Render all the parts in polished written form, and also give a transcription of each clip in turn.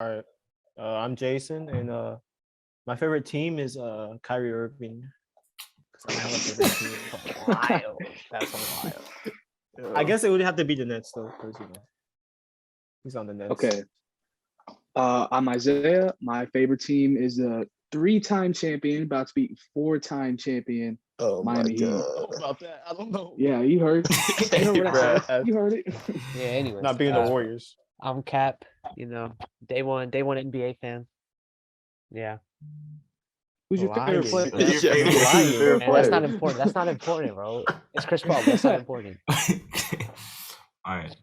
All right. I'm Jason, and my favorite team is Kyrie Irving. 'Cause I don't have a favorite team. Wild. That's wild. I guess it would have to be the Nets though, because he's on the Nets. Okay. I'm Isaiah. My favorite team is a 3-time champion, about to be 4-time champion. Oh Miami Heat. About that, I don't know. Yeah, you heard. You heard what I said. Bruh. You heard it. Yeah, anyways. Not being the Warriors. I'm Cap, day one NBA fan. Yeah. Who's your Lying. favorite player? Who's your Lying. favorite Man, that's not player? important. That's not important, bro. It's Chris Paul. That's not important. All right.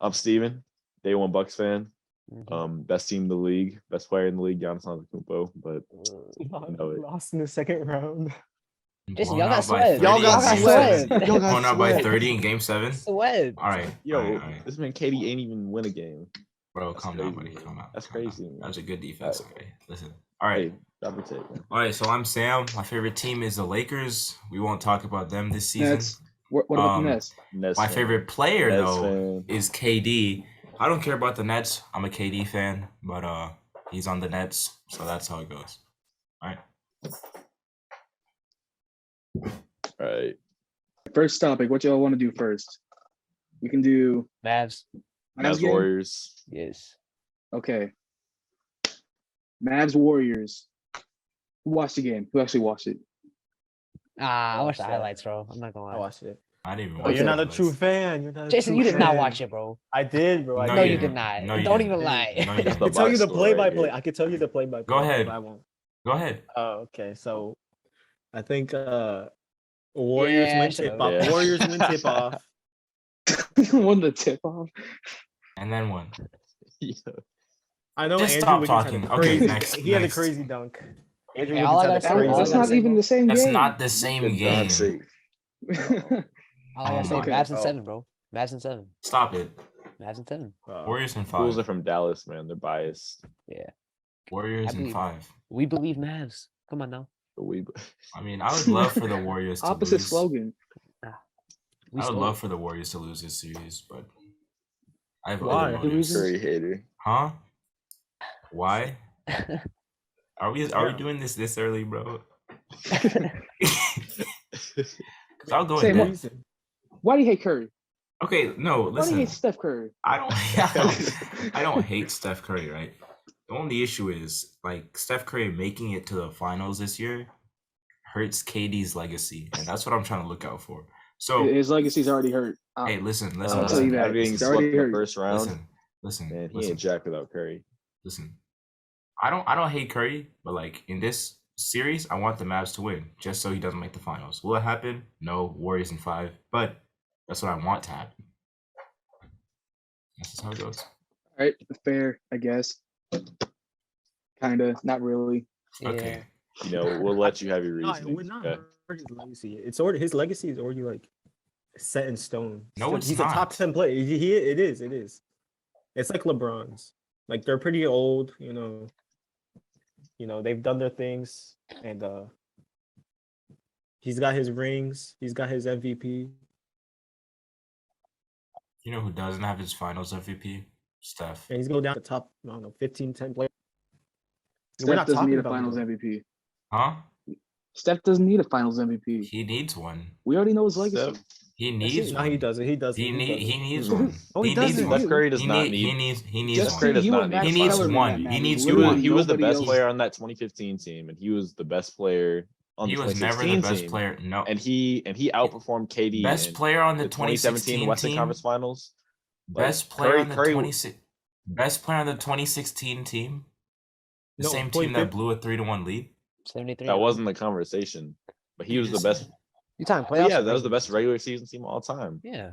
I'm Steven, day one Bucks fan. Mhm. Best team in the league, best player in the league, Giannis Antetokounmpo. But know it. Lost in the second round. Jason, Blown y'all got out by swept. 30 Y'all in got game swept. seven. Y'all got Blown out by swept. 30 in game 7. Swept. All right. Yo, all right. this man KD ain't even win a game. Bro, That's calm down, crazy, buddy. man. Calm down. That's calm down. crazy, man. That was a good defense. Okay, listen. All right. Hey, double take, man. All right, so I'm Sam. My favorite team is the Lakers. We won't talk about them this season. Nets. What about the Nets? Nets My fan. favorite player, Nets though, fan. is KD. I don't care about the Nets. I'm a KD fan, but he's on the Nets, so that's how it goes. All right. All right. First topic. What y'all want to do first? We can do Mavs. Mavs game? Warriors. Yes. Okay. Mavs Warriors. Who watched the game? Who actually watched it? I watched the Sad. highlights, bro. I'm not gonna I lie. watched it. I didn't even Oh, watch you're the not a highlights. true fan. You're not. A Jason, true you did not fan. watch it, bro. I did, bro. I No, No, did. you did not. No, you Don't didn't. even lie. No, you That's I the could tell you the box play-by-play. score, I could tell you the play-by-play. Go ahead. but I won't. Go ahead. Oh, okay. So, I think Warriors Yeah, win shut up. tip off. Yeah. Warriors win tip off. Won the tip off. And then one. Yeah. I know Just Andrew stop Wiggins talking. had a Okay, crazy. next, He had a next. crazy dunk. Andrew Yeah, all I Wiggins had gotta a say- crazy all I That's gotta not say, even the same That's game. not the same Good game. dunk, safe. All I gotta say, Okay. Mavs in Oh. 7, bro. Mavs in 7. Stop it. Mavs in 7. Warriors in Fools 5. are from Dallas, man. They're biased. Yeah. Warriors I in believe- 5. We believe Mavs. Come on now. But we I mean, I would love for the Warriors to Opposite lose. slogan. We I would spoke. love for the Warriors to lose this series, but I have Why? other The motives. Curry hater. Huh? Why? Are we Yeah. doing this early, bro? 'Cause I'll go Say in more. there. Reason. Why do you hate Curry? Okay, no, Why do you listen. hate Steph Curry? I don't hate Steph Curry, right? The only issue is like Steph Curry making it to the finals this year hurts KD's legacy, and that's what I'm trying to look out for. So, His legacy's already hurt. hey, listen, I'll tell you that. After getting It's swept already in the hurt. first round, listen, man, he ain't jack without Curry. listen. I don't hate Curry, but like in this series, I want the Mavs to win, just so he doesn't make the finals. Will it happen? No. Warriors in 5, but that's what I want to happen. This is how it goes. All right, fair, I guess. Kinda, not really. Okay. You know, we'll let you have your No, it reasoning. would not Okay. hurt his legacy. It's already his legacy is already like set in stone. No, it's he's not. a top 10 player. It is. It's like LeBron's. Like they're pretty old, they've done their things, and he's got his rings. He's got his MVP. You know who doesn't have his finals MVP? Steph. And he's going down to top, I don't know, 15, 10 players. We're Steph not doesn't talking need a about Finals him. MVP. Huh? Steph doesn't need a Finals MVP. He needs one. We already know his legacy. Steph- He needs No, one. he doesn't. He doesn't. He doesn't. needs one. Oh, he needs doesn't. one. Steph Curry does He not need- need. He needs Steph one. Curry does you not and need. Max He needs Kellerman one. that He matters. needs He Literally was, he was the nobody best else. player on that 2015 team, and he was the best player on He the was never the 2016 best team. player. No. And he outperformed KD. Best in player on the the 2017 Western team. Conference Finals. Like, Best player on the Curry- 2016 team. The No, same team that 2015. blew a 3-1 lead. 73. That wasn't the conversation, but he was the best. You talking Well, playoffs? yeah, or that was the regular? best regular season team of all time, Yeah.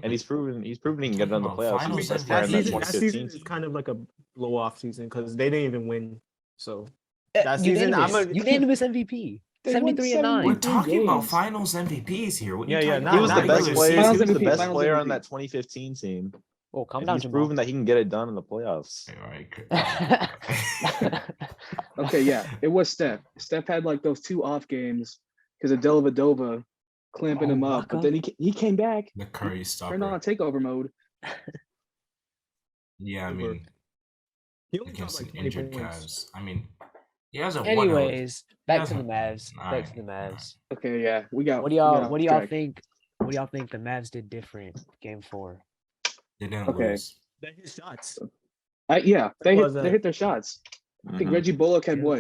and he's proven he can get it on the Talking about playoffs. He was finals the best player That in that season, 2015 is team. kind of like a blow-off season because they didn't even win. So Uh, that season, unanimous MVP. They won 73 and 9. We're 73 talking about games. finals MVPs here. What are Yeah, you yeah, talking nah, He about? was nah, the nah, best nah. player. Finals He was the MVP, best Finals player on MVP. that 2015 team. Oh, calm And down, he's Jamal. proven that he can get it done in the playoffs. All right. Okay, yeah, it was Steph. Steph had like those 2 off games because of Dellavedova clamping Oh, him up, but Waka? then he came back, The Curry stopper. turned on takeover mode. Yeah, I mean, He only dropped against an like 20 injured points. Cavs. I mean, he hasn't won. Anyways, back to the hasn't- Mavs. Back to the alright, Mavs. Okay, yeah, we got. What do we got y'all off what do y'all track. think? What do y'all think the Mavs did different game 4? They didn't Okay. lose. That his shots. Yeah, they was hit, a- they hit their shots. I think Mhm. Reggie Bullock had Yeah. what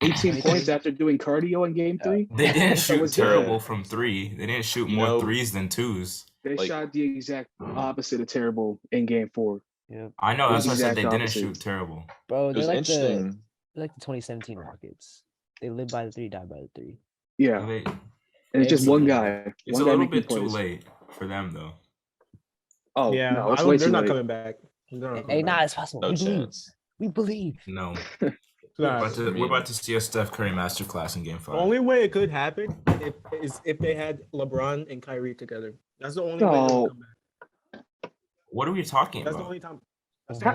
18 23? points after doing cardio in game 3. They didn't shoot was terrible good. from 3. They didn't shoot You more know- threes than 2s. They Like- shot the exact opposite of terrible in game 4. Yep. I know. That's why I said they Exact didn't opposite. shoot terrible. Bro, It they're was like the interesting. 2017 Rockets. They live by the 3, die by the 3. Yeah, They- and it's just It's- one guy. It's one a guy little making bit too plays. late for them, though. Oh Yeah, no, it's I way don't, they're too not late. coming back. They're not Hey, coming nah, back. it's possible. No we believe. chance. We believe. No. Nah, We're about to see a Steph Curry masterclass in Game 5. the only way it could happen is if they had LeBron and Kyrie together. That's the only way they No. would come back. What are we talking That's the about? only time.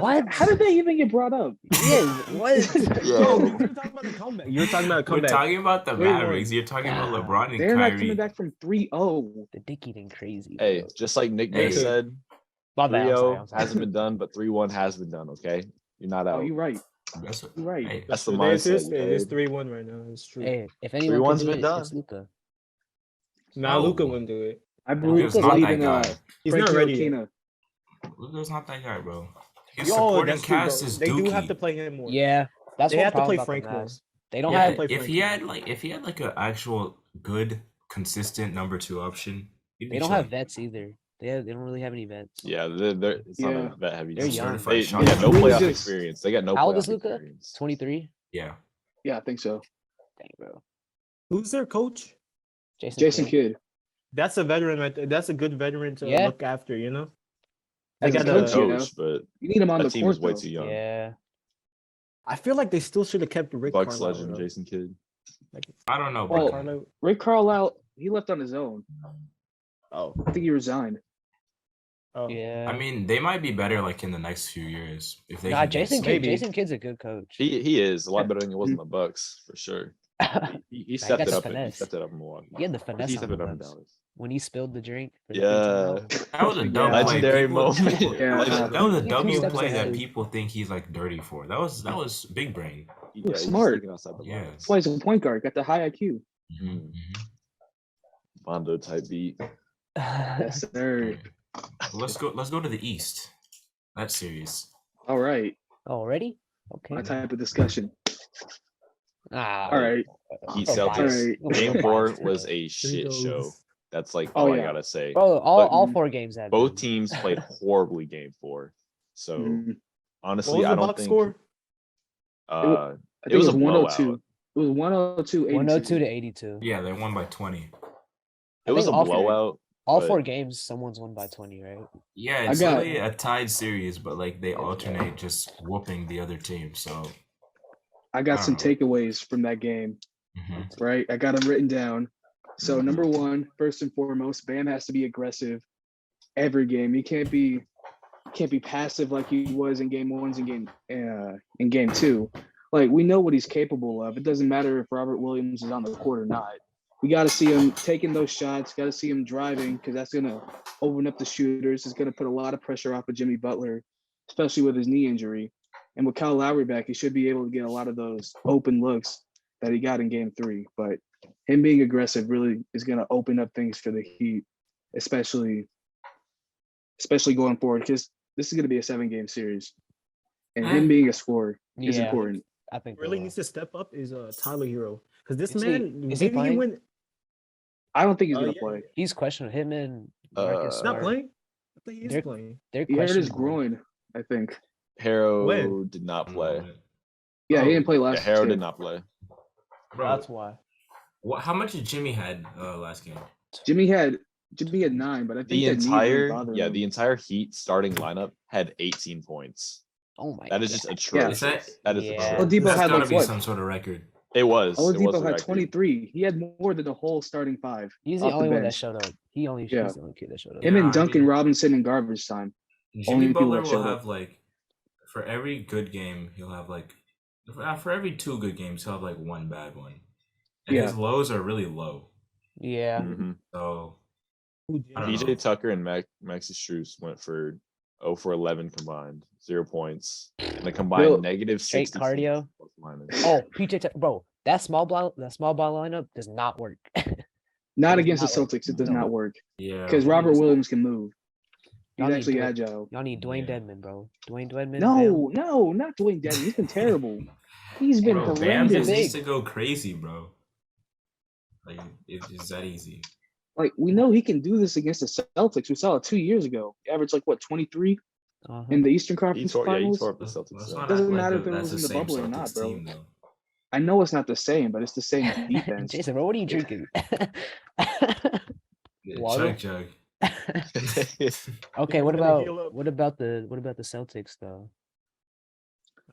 What? How did they even get brought up? Yeah, what? Yo, you're talking about the comeback. You're talking about a We're comeback. talking about the Wait, Mavericks. You're talking about Nah. LeBron and They're not Kyrie. coming back from 3-0. The dick eating crazy. Hey, bro. just like Nick Hey. Nurse said, My bad. I'm 3-0 sorry, I'm sorry. hasn't been done, but 3-1 has been done. Okay, you're not Oh, out. you're right. That's what, You're right. hey, That's the It's mindset. you It's paid. 3-1 right now. It's true. Hey, if anyone 3-1's can do been it, it's done. Luca. Now No. Luca wouldn't do it. I Luka's believe not in that guy. He's Frankie not ready yet. Ntilikina. Luka's not that guy, bro. His Yo, supporting that's true, cast bro. is They do have dookie. to play him more. Yeah, that's They one have to problem play about the Frank more. Mavs. They don't Yeah, have. play if Frank he more. had like an actual good, consistent number 2 option, he'd be They don't have chilling. vets either. They don't really have any vets. Yeah, it's not Yeah. a vet heavy. They're team. young. Certified They shot got no Really playoff just- experience. They got no How old playoff is Luka? experience. 23. Yeah. Yeah, I think so. Dang, bro. Who's their coach? Jason Kidd. That's a veteran right there. That's a good veteran to Yeah. look after, you know? They As a got coach, a, you know. Coach, but You need him on that the team court, is way though. too young. Yeah. I feel like they still should have kept Rick Bucks Carlisle. legend though. Jason Kidd. I don't know, Well, bro. Carlisle. Rick Carlisle, he left on his own. Oh, I think he resigned. oh. Yeah. I mean, they might be better like in the next few years if they nah, can get Jason some- Kidd. Maybe. Jason Kidd's a good coach. He is a lot Yeah. better than he was in the Bucks for sure. He he stepped got it the up. He finesse. stepped it up in Milwaukee. He had the finesse He on stepped it the up in Bucks. Dallas. When he spilled the drink. For the Yeah. timeout. That was a dumb Yeah. play. Legendary People- moment. Yeah. That was a He dummy two steps play that ahead. people think he's like dirty for. That was big brain. Yeah, he's smart. thinking outside the Yeah. box. That's why he's a point guard. Got the high IQ. Mhm, Bondo type beat. Yes, sir. mhm. Let's go to the East. That series. All right. Already? Okay. My type of discussion. Ah, All right. Heat Oh, Celtics. biased. Oh, Game biased. 4 was a shit show. That's like Oh, all I yeah. gotta say. Bro, all But 4 games have Both been. teams played horribly game 4. So Mhm. What honestly, was I the don't box think score? I it think was it a was 102. blowout. It was 102. 102 to 82. Yeah, they won by 20. It was a think all- blowout. All but- 4 games, someone's won by 20, right? Yeah, it's got- really a tied series, but like they alternate just whooping the other team. So I got some Oh. takeaways from that game, mhm. right? I got them written down. So Mhm. number one, first and foremost, Bam has to be aggressive every game. He can't be passive like he was in game 1s and in game 2. Like we know what he's capable of. It doesn't matter if Robert Williams is on the court or not. We got to see him taking those shots. Got to see him driving because that's gonna open up the shooters. It's gonna put a lot of pressure off of Jimmy Butler, especially with his knee injury. And with Kyle Lowry back, he should be able to get a lot of those open looks that he got in game 3. But him being aggressive really is going to open up things for the Heat, especially going forward, because this is going to be a 7-game series. And him being a scorer is Yeah. important. I think Really they will. needs to step up is Tyler Hero. Because this Is he- man, is he maybe playing? win. I don't think he's Oh, going to yeah. play. He's questionable. Him and Marcus He's Not Smart, playing? I think he is They're- playing. They're He hurt his questionable. groin, I think. Harrow When? did not play. Yeah, he Oh, didn't play Yeah, last Harrow game. did not play. Bro, That's why. how much did Jimmy had last game? Jimmy had 9, but I think The that knee really entire bothered yeah, him. the entire Heat starting lineup had 18 points. Oh my That is God. just atrocious. That is Yeah. atrocious. Oladipo That's had gotta like be what? some sort of record. It was. Oladipo a had record. 23. He had more than the whole starting 5. He's the off only one that bench. showed up. He's Yeah. the only kid that showed up. Him Yeah, and I Duncan mean- Robinson in garbage time. Jimmy people Butler that showed will up. have like for every good game he'll have like for every 2 good games he'll have like 1 bad one. And Yeah. his lows are really low. Yeah. Mhm. So Who, I don't Jimmy? PJ know. Tucker and Maxi Strus went for 0 for 11 combined, 0 points, and a combined negative Straight 66 cardio. plus minus. Oh, bro, that small ball lineup does not work. Not does against the not work. Celtics. It does No. not work Yeah. because Robert Williams can move. He's Y'all need actually Dwayne- agile. Y'all need Dwayne Yeah. Dedman, bro. Dwayne Dedman. No, not Dwayne Dedman. He's been terrible. He's been Bro, Bam horrendous. just needs big. to go crazy, bro. Like it's that easy. Like we know he can do this against the Celtics. We saw it 2 years ago. He averaged like what 23 Uh-huh. in the Eastern He Conference tore, yeah, he Finals. tore up the Let's Celtics. not Doesn't act like matter if it that's was the in the same bubble or not, Celtics bro. team, though. I know it's not the same, but it's the same defense. Jason, bro, what are you drinking? Yeah, Water? Chug. Okay, Yeah, what we gotta heal about up. what about the The I Celtics though?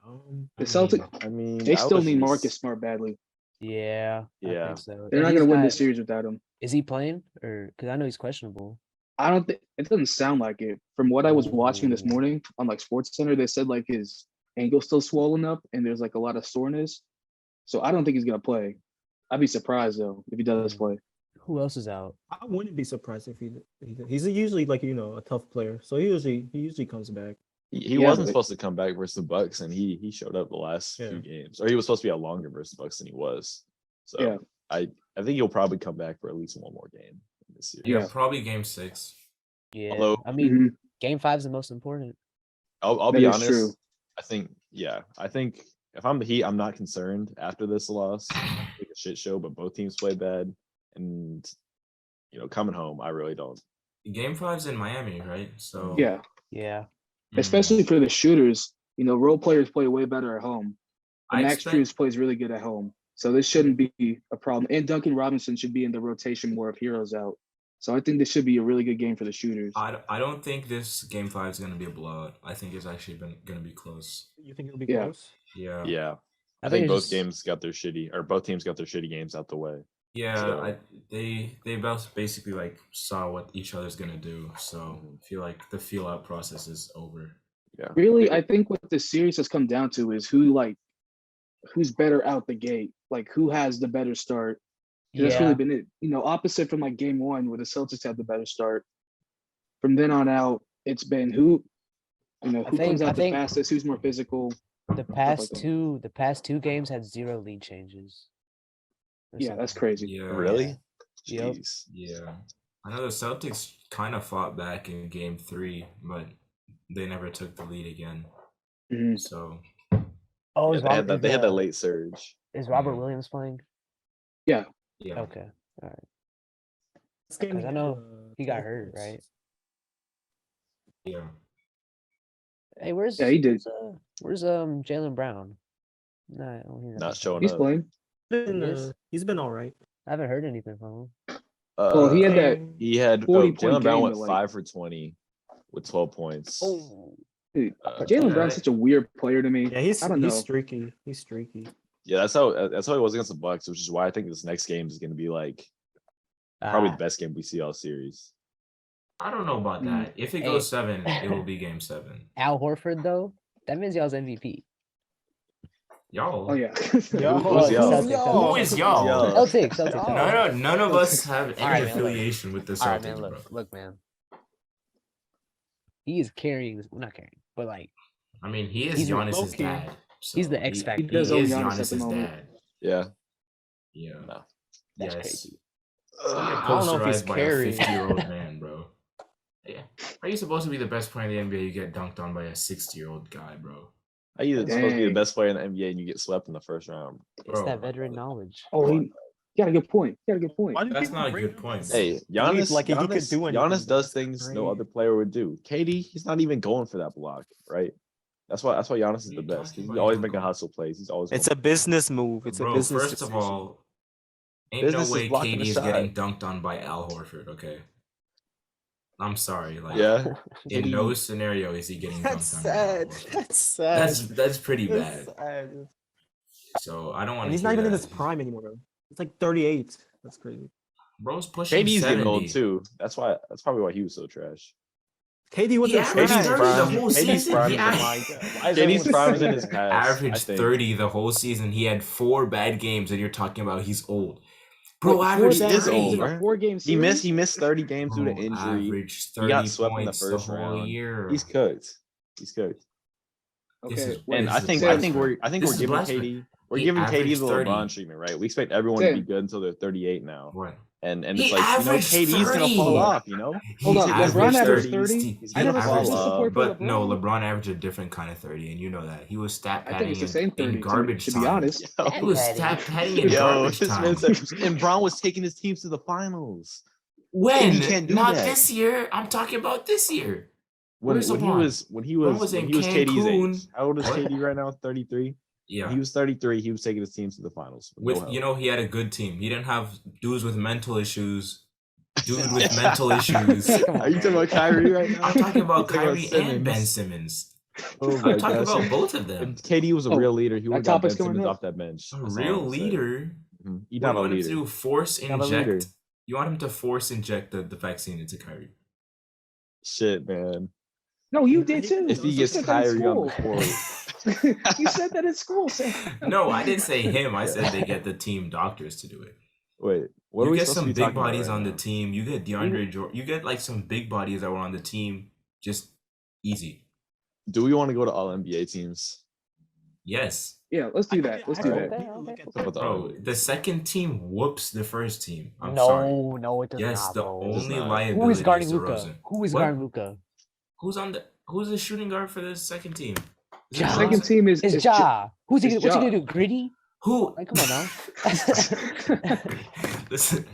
mean, Celtics, I mean, they I still was need just- Marcus Smart badly. Yeah, I Yeah. think so. They're And not he's going to win got- this series without him. Is he playing or because I know he's questionable? I don't think it doesn't sound like it. From what I was watching this Ooh. morning on like Sports Center, they said like his ankle's still swollen up and there's like a lot of soreness. So I don't think he's gonna play. I'd be surprised though if he does Mm. play. Who else is out? I wouldn't be surprised if he's usually like a tough player, so he usually comes back. He Yeah, wasn't but- supposed to come back versus the Bucks, and he showed up the last Yeah. few games, or he was supposed to be out longer versus the Bucks than he was. So Yeah. I think he'll probably come back for at least one more game in this series. Yeah, Yeah. probably game 6. Yeah, Although- I mean, Mhm. Game 5 is the most important. I'll That be is honest. true. I think if I'm the Heat, I'm not concerned after this loss. Like a shit show, but both teams play bad, and coming home, I really don't. Game 5's in Miami, right? So Yeah, Yeah, especially for the shooters. Role players play way better at home. I And Max expect- Strus plays really good at home, so this shouldn't be a problem. And Duncan Robinson should be in the rotation more if Hero's out. So I think this should be a really good game for the shooters. I don't think this game 5 is gonna be a blowout. I think it's actually gonna be close. You think it'll be Yeah. close? Yeah. Yeah, I think think it's both just- games got their both teams got their shitty games out the way. Yeah, So- they both basically like saw what each other's gonna do. So I feel like the feel out process is over. Yeah, Really, I think what this series has come down to is who's better out the gate, like who has the better start. That's yeah. really been it. Opposite from like game 1 where the Celtics had the better start. From then on out, it's been who think- comes I out the think- fastest, who's more physical. The past that. the past two games had 0 lead changes. or Yeah, that's something. crazy. Yeah. really. Yep. Jeez. Yeah. I know the Celtics kind of fought back in game 3, but they never took the lead again. Mhm. So Oh, Yeah, is they had Robert, that. They had that late surge. is Robert Mhm. Williams playing? yeah. Okay, This game, 'Cause I know he got 12 hurt, points. right? Yeah. Hey, where's Yeah, he did. Where's Jalen Brown? No, I don't hear Not nothing from showing him. He's up. playing. He's been all right. I haven't heard anything from him. Well, he had that. He had 40-point Jalen Brown game, went but, like- 5 for 20 with 12 points. Oh, Dude, Uh, Jalen yeah. Brown's such a weird player to me. Yeah, he's I don't know. streaky. He's streaky. Yeah, that's how he was against the Bucks, which is why I think this next game is going to be like probably the best game we see all series. I don't know about that. If it Hey. goes 7, it will be game 7. Al Horford though. That means y'all's MVP. Y'all. Oh yeah. Who's Oh, y'all? Celtics, Who is y'all? Y'all. Celtics. No, none of us have any All right, man, look. affiliation with the All right, Celtics, man. bro. Look, man. He is carrying this. Well, not carrying, but like I mean, he is He's Giannis's low-key. dad. He's the so X factor. He He does is own Giannis at the Giannis's moment. dad. Yeah. Yeah. No. That's yes. crazy. You get I don't know if he's posterized by carrying. a 50-year-old man, bro. Yeah. Are you supposed to be the best player in the NBA? You get dunked on by a 60-year-old guy, bro. How you supposed to be the Dang. best player in the NBA and you get swept in the first round? It's Bro. that veteran knowledge. Oh, he got a good point. Why do That's people not a bring good him point. up? Hey, Giannis, like he could Giannis, do anything. Giannis does That's things no great. other player would do. KD, he's not even going for that block, right? That's why Giannis is What are the you best. talking He's about? always He's not making going- hustle plays. He's always It's going a business move. It's Bro, a business first decision. of all, ain't Business no is way blocking KD the is shot. getting dunked on by Al Horford, okay? I'm sorry. Like, Yeah. in no scenario is he getting That's dunked on by Al sad. Horford. That's sad. That's pretty That's bad. sad. So I don't want And to. he's not even in his prime anymore, bro. It's like 38. That's crazy. Bro's pushing KD's 70. getting old too. That's probably why he was so trash. KD was He a averaged trash. 30 the whole KD's season. prime He is averaged- KD's prime is in his past. I averaged think. 30 the whole season. He had 4 bad games, and you're talking about he's old. Bro, What, average He is 30. old, in a bro. 4-game series? He missed 30 games due to Bro, injury. averaged He got 30 swept in the points the first whole round. year. He's cooked. He's cooked. This Okay, is- wait. And I this is think blasphemy. we're This is giving blasphemy. KD we're He giving KD averaged the 30. LeBron treatment, right? We expect everyone to be Sam. good until they're 38 now. What? And He it's like, averaged KD's gonna fall 30. off, you know? Hold He's on, hit his LeBron mid- averaged 30s. 30. He's I gonna never fall said off. support for But LeBron. no, LeBron averaged a different kind of 30, and you know that. He was stat I think padding it's the same in 30 to me, garbage to be time. honest. He was stat padding in Yo, garbage this time. man said, and Braun was taking his teams to the finals. When? he can't do Not that. this year. I'm talking about this year. When Where's he LeBron? was in KD's Cancun. age. How old is What? KD right now? 33. Yeah. When he was 33, he was taking his teams to the finals. With no you help. know, he had a good team. He didn't have dudes with mental issues. Dude with mental issues. Are you talking about Kyrie right now? I'm talking about You're Kyrie talking about and Ben Simmons. Simmons. Oh my I'm talking gosh. about both of them. If KD was a Oh, real leader, he would have that got Ben topic's coming Simmons up. off that bench. A That's all real I'm saying. leader. Mhm. He's What, not you a want him leader. to force Not a leader. inject? You want him to force inject the vaccine into Kyrie? Shit, man. No, you did too. If he You gets said that in Kyrie on the school. court, You said that in school, Sam. No, I didn't say him. I said they get the team doctors to do it. wait, what are You we get supposed to some be big talking about bodies right on the now? team. You get DeAndre Jordan. You get like some big bodies that were on the team. Just easy. Do we want to go to all NBA teams? Yes. Yeah, let's do that. Let's do okay, that. okay. Talk about the Bro, other the second team whoops the first team. I'm no, sorry. no, it does Yes, not, the bro. only not. liability Who is guarding is Luca? DeRozan. Who is What? guarding Luca? Who's the shooting guard for the second team? Is it Ja. Second DeRozan? team is It's Ja. Who's he? it's What's he Ja. gonna do? Gritty? Who? Like, come on now. Listen,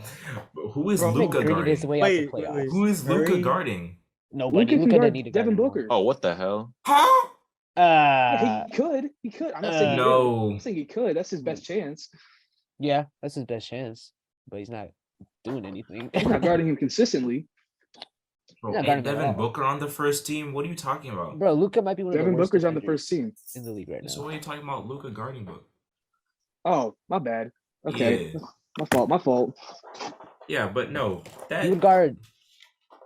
who is Bro, Luca Gritty is the guarding? way out the Wait, playoffs. wait. Who is Luca Curry? guarding? Nobody. Luka can Luca doesn't guard need to guard Devin anymore. Booker. Oh, what the hell? Huh? Yeah, he could. He could. I'm not saying he will. No. I'm saying he could. That's his best chance. Yeah, that's his best chance, but he's not doing anything. He's not guarding him consistently. Bro, Not ain't guarding him at Devin all. Booker on the first team? What are you talking about? Bro, Luca might be one of Devin the worst Booker's on the defenders first team. in the league right So now. what are you talking about Luca guarding Book? Oh, my bad. Okay. Yeah. My fault. My fault. Yeah, but no. He would guard.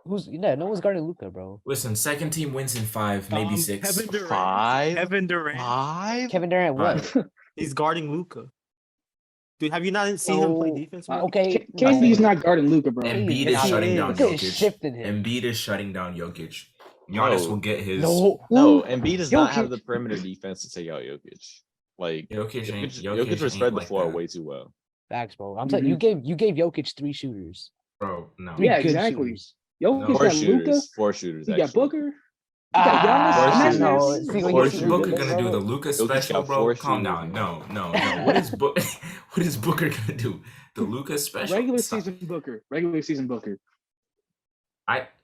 No one's guarding Luca, bro. Listen, second team wins in 5, maybe 6. Kevin Durant. Five? Kevin Durant. Five? Kevin Durant, what? He's guarding Luca. Dude, have you not seen him play So, defense? Bro? Okay, KD's not guarding Luca, bro. Embiid Nah, is shutting he down is. Luka is Jokic. shifting him. Embiid is shutting down Jokic. Giannis No. will get his. No, No, Embiid does not have Jokic. the perimeter defense to take out Jokic. Like Jokic ain't. Jokic would ain't spread the like floor that. way too well. facts, bro. I'm telling you, you gave Jokic 3 shooters. Bro, no. Three Yeah, good exactly. shooters. Jokic No. Four got Luca. shooters. Four shooters. He got actually. Booker. He got Giannis. Imagine no. that. See, when Four you What's see shooters. Booker gonna do? The bro, Luca Jokic special, got bro? 4 Calm shooters, down. man. No. What is What is Booker gonna do? The Luca special? Regular Stop. season Booker. Regular season Booker.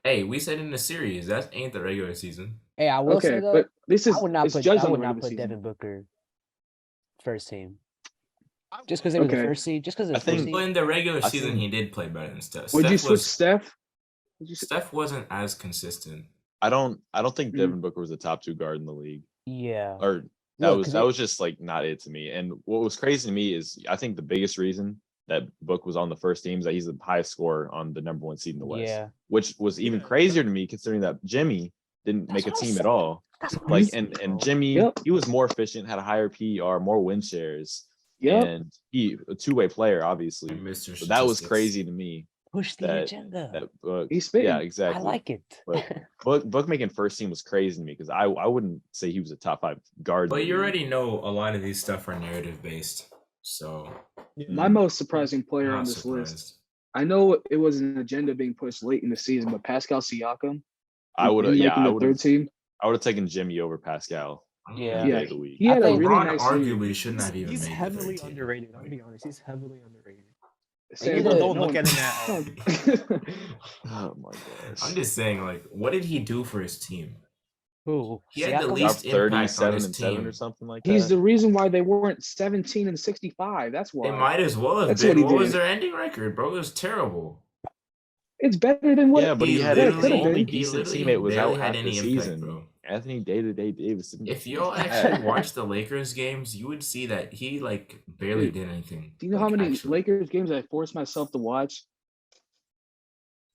Hey, we said in the series that ain't the regular season. Hey, I will Okay, say though, but this is I would not it's put judged on the not regular put season. Devin Booker first team. Just because they were the Okay. first seed. Just because I the first think- Well, seed. in the regular I season, think- he did play better than Steph. Would you Steph switch Steph? Would you Steph wasn't as consistent. I don't think Mhm. Devin Booker was a top 2 guard in the league. Yeah. Or that Look, was 'cause that it- was just like not it to me. And what was crazy to me is I think the biggest reason that Book was on the first team is that he's the highest scorer on the number 1 seed in the West. Yeah. Which was even crazier to me considering that Jimmy didn't make a what I'm team at saying. all. That's what I'm Like saying, and bro. Jimmy, Yep. he was more efficient, had a higher PER, more win shares, Yep. and he a two-way player, obviously. Mr. So that was Statistics. crazy to me. Push the That agenda. that Book, He's spitting. yeah, I exactly. I like it. But Book making first team was crazy to me because I wouldn't say he was a top 5 guard. in But the you league. already know a lot of these stuff are narrative based. So My most surprising player I'm on not this list. surprised. I know it was an agenda being pushed late in the season, but Pascal Siakam. I would have, him yeah, making I the would third have, team. I would have taken Jimmy over Pascal. Yeah. any day Yeah, of the week. he had I a think really LeBron nice year. arguably shouldn't have even He's made the heavily third team. underrated. I'm gonna be honest. He's heavily underrated. Sam, People no don't look one- at him that no. Oh my gosh. I'm just saying, like, what did he do for his team? Who? He had the Siakam? least Up impact on 37 his and 7 team. or something like that. He's the reason why they weren't 17 and 65. That's why. It might as well have That's been. what he What was did. their ending record, bro? It was terrible. It's better than what. Yeah, but he He had it his could've been. only He decent literally teammate was barely out had half any the impact, season. bro. Anthony Day-to-Day Davis. didn't If do y'all that. actually watch the Lakers games, you would see that he like barely Dude, did anything. Do you know Like, how many actually. Lakers games I forced myself to watch?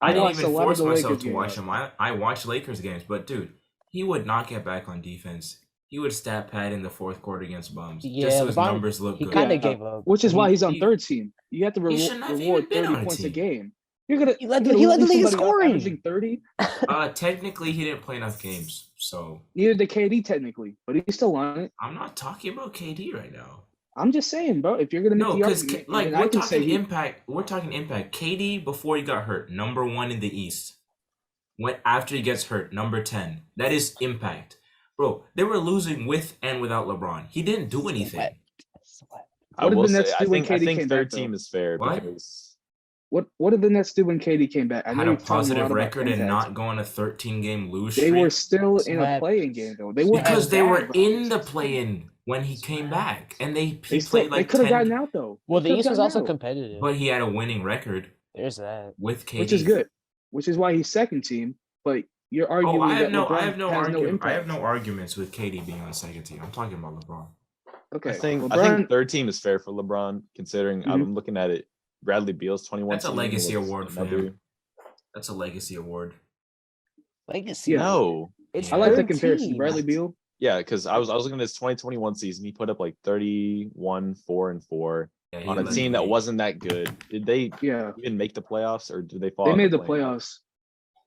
I didn't watched a even lot of force the myself Lakers to watch games. him. I watched Lakers games, but dude, he would not get back on defense. he would stat pad in the fourth quarter against Bums. Yeah, just so his LeBron, numbers look he good. kind of Yeah, gave up. which is He- why he's on he- third team. You have to shouldn't have reward even been 30 on a points a team. game. You're gonna He led you're the- gonna he led the leave league in somebody up scoring. averaging 30. Technically, he didn't play enough games, so Neither did KD technically, but he's still on it. I'm not talking about KD right now. I'm just saying, bro. If you're gonna make No, the because argument, like and I we're can say talking he, impact. We're talking impact. KD before he got hurt, number 1 in the East. Went after he gets hurt, number 10. That is impact, bro. They were losing with and without LeBron. He didn't do anything. Sweat. Sweat. I What did will the say, Nets I do when think I KD think came third back, team though? is fair What? because what did the Nets do when KD came back? I Had know a you've talked a lot positive about record and impact. not go on a 13-game lose They streak. were still in a Sweat. playing game though. They weren't Because as they bad, were bro. in the play-in when he came back, and he They played they like could have 10. gotten out though. Well, They the could've East was gotten also out, competitive. But he had a winning record There's that. with KD. which is good. Which is why he's second team. But you're arguing Oh, I have that no, LeBron I have no has no argument. impact. I have no arguments with KD being on the second team. I'm talking about LeBron. Okay, I think LeBron, third team is fair for LeBron considering Mhm. I'm looking at it. Bradley Beal's 21. That's a team legacy was award for another- him. That's a legacy award. Legacy. Yeah. No, It's I like the third comparison. team. Bradley Beal. yeah, because I was looking at his 2021 season. He put up like 31, 4-4 Yeah, he on a led the team that league. wasn't that good. Did they Yeah, even make the playoffs or did they fall? they out in made the play-in? playoffs.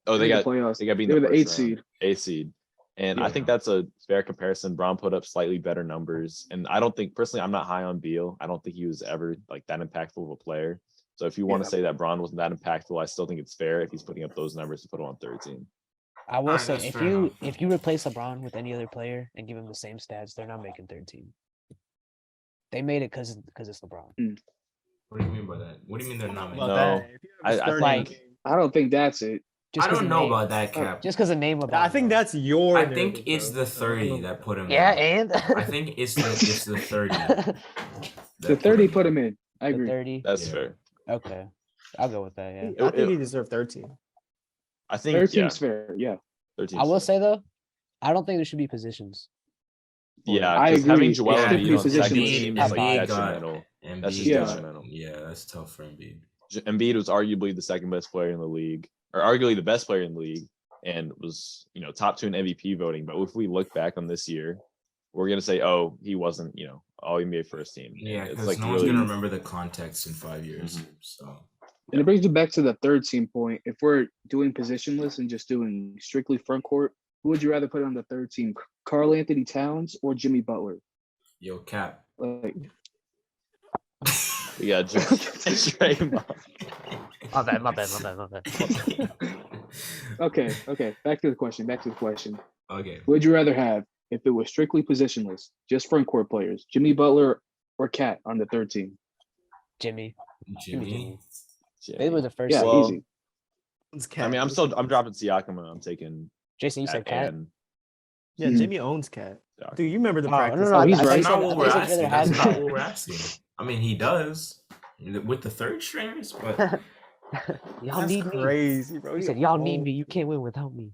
Oh, they made got the playoffs. they got beat They in were the the first 8th round. seed. 8th seed. And I Yeah. think that's a fair comparison. Braun put up slightly better numbers. And I don't think personally I'm not high on Beal. I don't think he was ever like that impactful of a player. So if you want Yeah. to say that Braun wasn't that impactful, I still think it's fair if he's putting up those numbers to put him on third team. I will Alright, say that's if fair you enough. if you replace LeBron with any other player and give him the same stats, they're not making third team. They made it because it's LeBron. What do you mean by that? What do you mean they're not About making? No, that, if you have a I starting like- game- I don't think that's it. Just I 'cause don't of know name. about that, Cap. Just because of name LeBron. I think bro. that's your. I think narrative, it's bro. the 30 that put him. Yeah, in. and I think it's the 30. that The put 30 him put in. him in. I the agree. 30. That's Yeah. fair. Okay, I'll go with that. Yeah. I think he deserved 13. I think Third yeah, team's fair. Yeah. 13. I will say though, I don't think there should be positions. yeah, I because having agree. Joel Yeah, Embiid on because second Embiid team got is like vibes. detrimental. That's just Yeah. detrimental. Yeah, that's tough for Embiid. Embiid was arguably the second best player in the league, or arguably the best player in the league, and was top 2 in MVP voting. But if we look back on this year, we're gonna say, oh, he wasn't all NBA first team. And Yeah, it's because like no one's really gonna remember the context in 5 years. Mhm. So And it brings me back to the third team point. If we're doing positionless and just doing strictly front court, who would you rather put on the third team? Karl Anthony Towns or Jimmy Butler? yo, Cap. Like, yeah, just Draymond. My bad. okay. Back to the question. Okay. Who would you rather have if it was strictly positionless, just front court players? Jimmy Butler or Cat on the third team? Jimmy. Jimmy. They were the first. Yeah, seed. Well, easy. I mean, I'm dropping Siakam and I'm taking Jason, you said Cat Cat. and Yeah, Mhm. Jimmy owns Cat. Siakam. Dude, you remember the Oh, practice? no, he's I thought right. you That's said- not I what thought we're you said asking. rather That's have- not what we're asking. I mean, he does with the third stringers, but Y'all That's need me. crazy, bro. He You said, "Y'all need own- me. You can't win without me."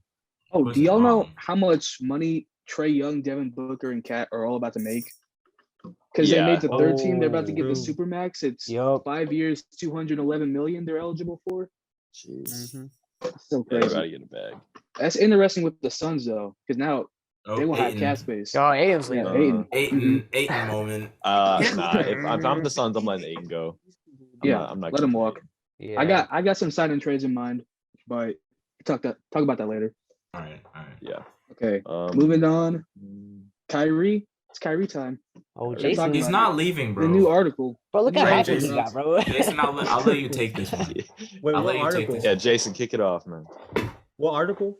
Oh, Who's do y'all know wrong? how much money Trey Young, Devin Booker, and Cat are all about to make? Because Yeah. they made the third team, they're about to get the True. supermax. It's Yup. 5 years, 211 million. They're eligible for. Jeez. Mhm. That's so Yeah, crazy. everybody get a bag. That's interesting with the Suns though, because now oh, they will have Ayton. cap space. Yo, Aiden Yeah, leaving. Aiden. Ayton moment. Nah, if I'm the Suns, I'm letting Aiden go. Yeah, I'm not let him keeping walk. Aiden. Yeah. I got some signing trades in mind, but talk about that later. All right. Yeah. Okay, Um, moving on. Kyrie, it's Kyrie time. Oh, They're Jason. talking He's about not leaving, bro. The new article. Bro, look the how new happy article he drops. got, bro. Jason, I'll let you take this one. Wait, I'll what let you take article? this. yeah, Jason, kick it off, man. What article?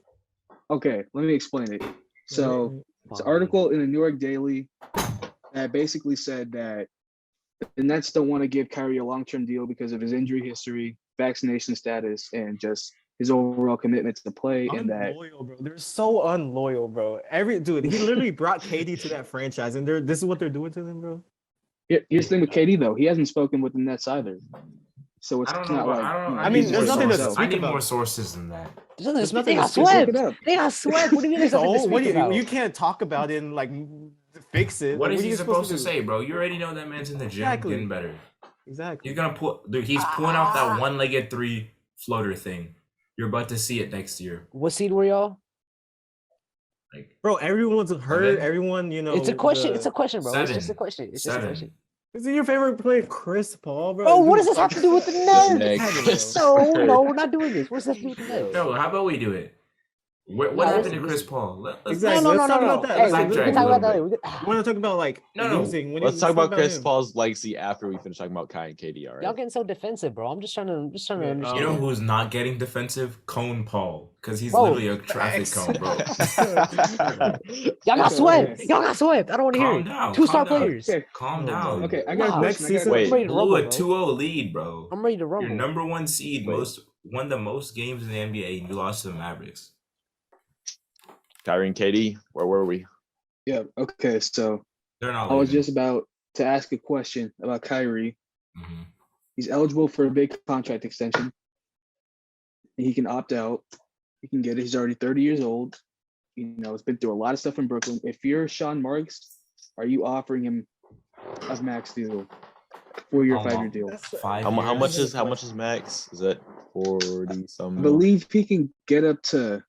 Okay, let me explain it. So it's an Fine. article in the New York Daily that basically said that the Nets don't want to give Kyrie a long-term deal because of his injury history, vaccination status, and just his overall commitment to play. And that Unloyal, bro. They're so unloyal, bro. Dude, he literally brought KD to that franchise, and this is what they're doing to them, bro. here's the thing with KD though, he hasn't spoken with the Nets either. So it's I don't know. not like I don't. I mean, need there's more nothing to sources. speak I need about. more sources than that. There's nothing they got to speak just swept. look it up. They got swept. What do you mean there's nothing to So what do speak you, about? you can't talk about it and like fix it. What Like, is are he you supposed to do? say, bro? You already know that man's in the gym Exactly. getting better. Exactly. You're gonna put. Dude, he's pulling out that one-legged three floater thing. You're about to see it next year. What seed were y'all? Like Bro, everyone's hurt. Seven? Everyone, you know. It's a question. It's a question, bro. It's just a Seven. question. It's just a question. Is it your favorite player, Chris Paul, bro? Bro, what Dude, does this have to do with the This Nets? next Chris No, Bird. no, we're not doing this. What's that to do with the Nets? No, how about we do it? What Nah, happened listen, to Chris listen. Paul? Let's Exactly. No, Let's talk no. about that. Hey, Let's we backtrack can a talk about little that. You want to talk about like No. losing? Let's talk about Chris him. Paul's legacy after we finish talking about Kai and KD. All Y'all right. getting so defensive, bro. I'm just trying to Yeah, understand. You know who's not getting defensive? Cone Paul, because he's Bro, literally a traffic facts. cone, bro. Y'all got Okay, swept. okay. Y'all got swept. I don't want to hear Calm it. down. 2-star calm down, players. Okay, Calm Oh, down. my okay. I got a Nah, question. next I got a season- I'm ready question. to Blew rumble, a bro. 2-0 lead, bro. I'm ready to Your rumble. number one seed, Wait. won the most games in the NBA, and you lost to the Mavericks. Kyrie and KD, where were we? Yeah. Okay. So They're not. I was leaving. just about to ask a question about Kyrie. Mhm. He's eligible for a big contract extension. He can opt out. He can get it. He's already 30 years old. You know, he's been through a lot of stuff in Brooklyn. If you're Sean Marks, are you offering him a max deal, 4-year, How 5-year long? deal? Five How years. much is max? Is that 40 some? I believe he can get up to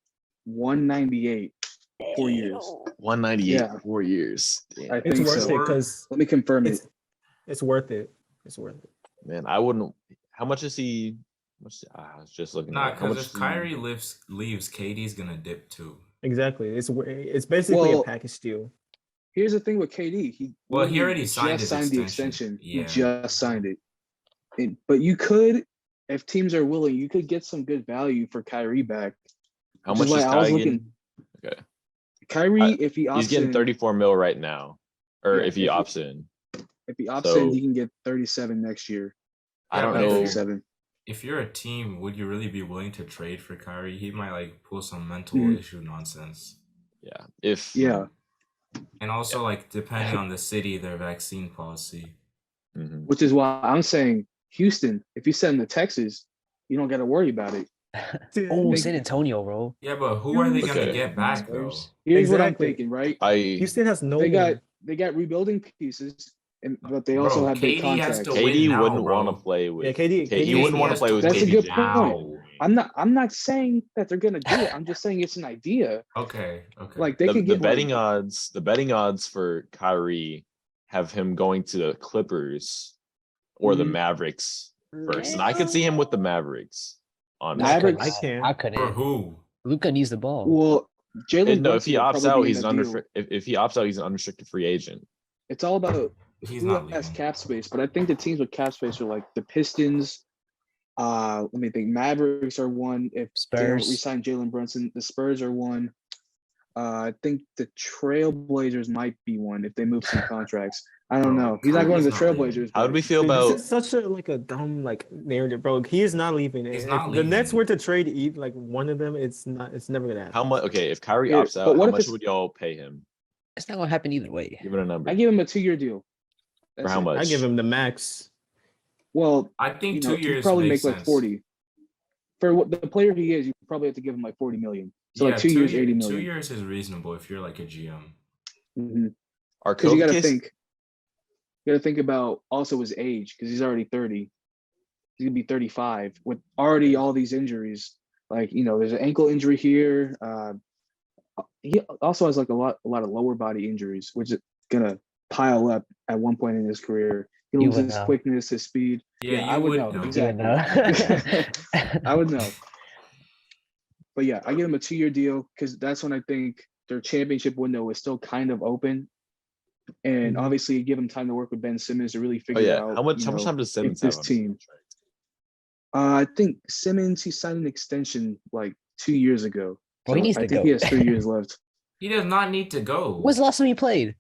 198 4 years. 198 Yeah. for 4 years. Damn. I It's think worth so. it because Let me confirm it. it's worth it. It's worth it. Man, I wouldn't. How much is he? I was just looking. Nah, at how much because if is he- Kyrie leaves, KD's gonna dip too. Exactly. It's basically Well, a package deal. Here's the thing with KD. He Already signed his the extension. extension. Yeah. He just signed it. But you could, if teams are willing, you could get some good value for Kyrie back. How which much is is why I was Kai looking. getting? Okay. Kyrie, if he opts He's getting in, 34 mil right now, or Yeah, if he if he- opts in. if he opts So- in, he can get 37 next year. I don't but know. 37. If you're a team, would you really be willing to trade for Kyrie? He might like pull some mental Mhm. issue nonsense. Yeah. If Yeah, And also, like, depending on the city, their vaccine policy. Mhm. which is why I'm saying Houston. If you send him to Texas, you don't got to worry about it. Oh, Think- San Antonio, bro. Yeah, but who are they gonna Okay. get back though? Spurs. Here's what I'm Exactly. thinking, right? Houston has no They one. got rebuilding pieces, but they Bro, also have big KD has contracts. to win KD now, wouldn't bro. want to play with. Yeah, KD He wouldn't want to has play to with. That's a KD good now. point. I'm not saying that they're gonna do it. I'm just saying it's an idea. Okay. Like they The, could the get betting like, odds for Kyrie have him going to the Clippers or the Mhm. Mavericks first, and I could see him with the Mavericks. Honestly, Mavericks? I can't. I For couldn't. who? Luca needs the ball. well, Jalen. No, if he Brunson would opts probably out, be he's in an that deal. if he opts out, he's an unrestricted free agent. It's all about He's who not has leaving. cap space, but I think the teams with cap space are like the Pistons. Let me think. Mavericks are one. If they don't Spurs. resign Jalen Brunson, the Spurs are one. I think the Trailblazers might be one if they move some contracts. I don't Bro, know. He's not going to the Kyrie's not leaving. Trailblazers. How but- do we feel Dude, about? this is such a dumb narrative, bro. He is not leaving. He's If not the Nets leaving. were to trade one of them, it's never gonna happen. How much? Okay, if Kyrie Yeah, opts but out, what how if much it's- would y'all pay him? It's not gonna happen either way. Give it a number. I give him a 2-year deal. For That's how it. much? I give him the max. Well, I think you know, 2 he'd years probably makes make like sense. 40. For what the player he is, you probably have to give him like 40 million. So like 2 2 years, 80 2 million. years is reasonable if you're like a GM. Our Because you COVID got to case. think. You got to think about also his age because he's already 30. He's gonna be 35 with already all these injuries. Like there's an ankle injury here. He also has like a lot of lower body injuries, which is gonna pile up at one point in his career. He You loses would his know. quickness, his speed. Yeah, I you would would know know. exactly. know. I would know. But yeah, I give him a 2-year deal because that's when I think their championship window is still kind of open. And Mhm. obviously, you give him time to work with Ben Simmons to really Oh figure yeah, out. how much time does Simmons this have on team- I think Simmons, he signed an extension like 2 years ago. Bro, he So needs I to think go. he has 3 years left. He does not need to go. When's the last time he played?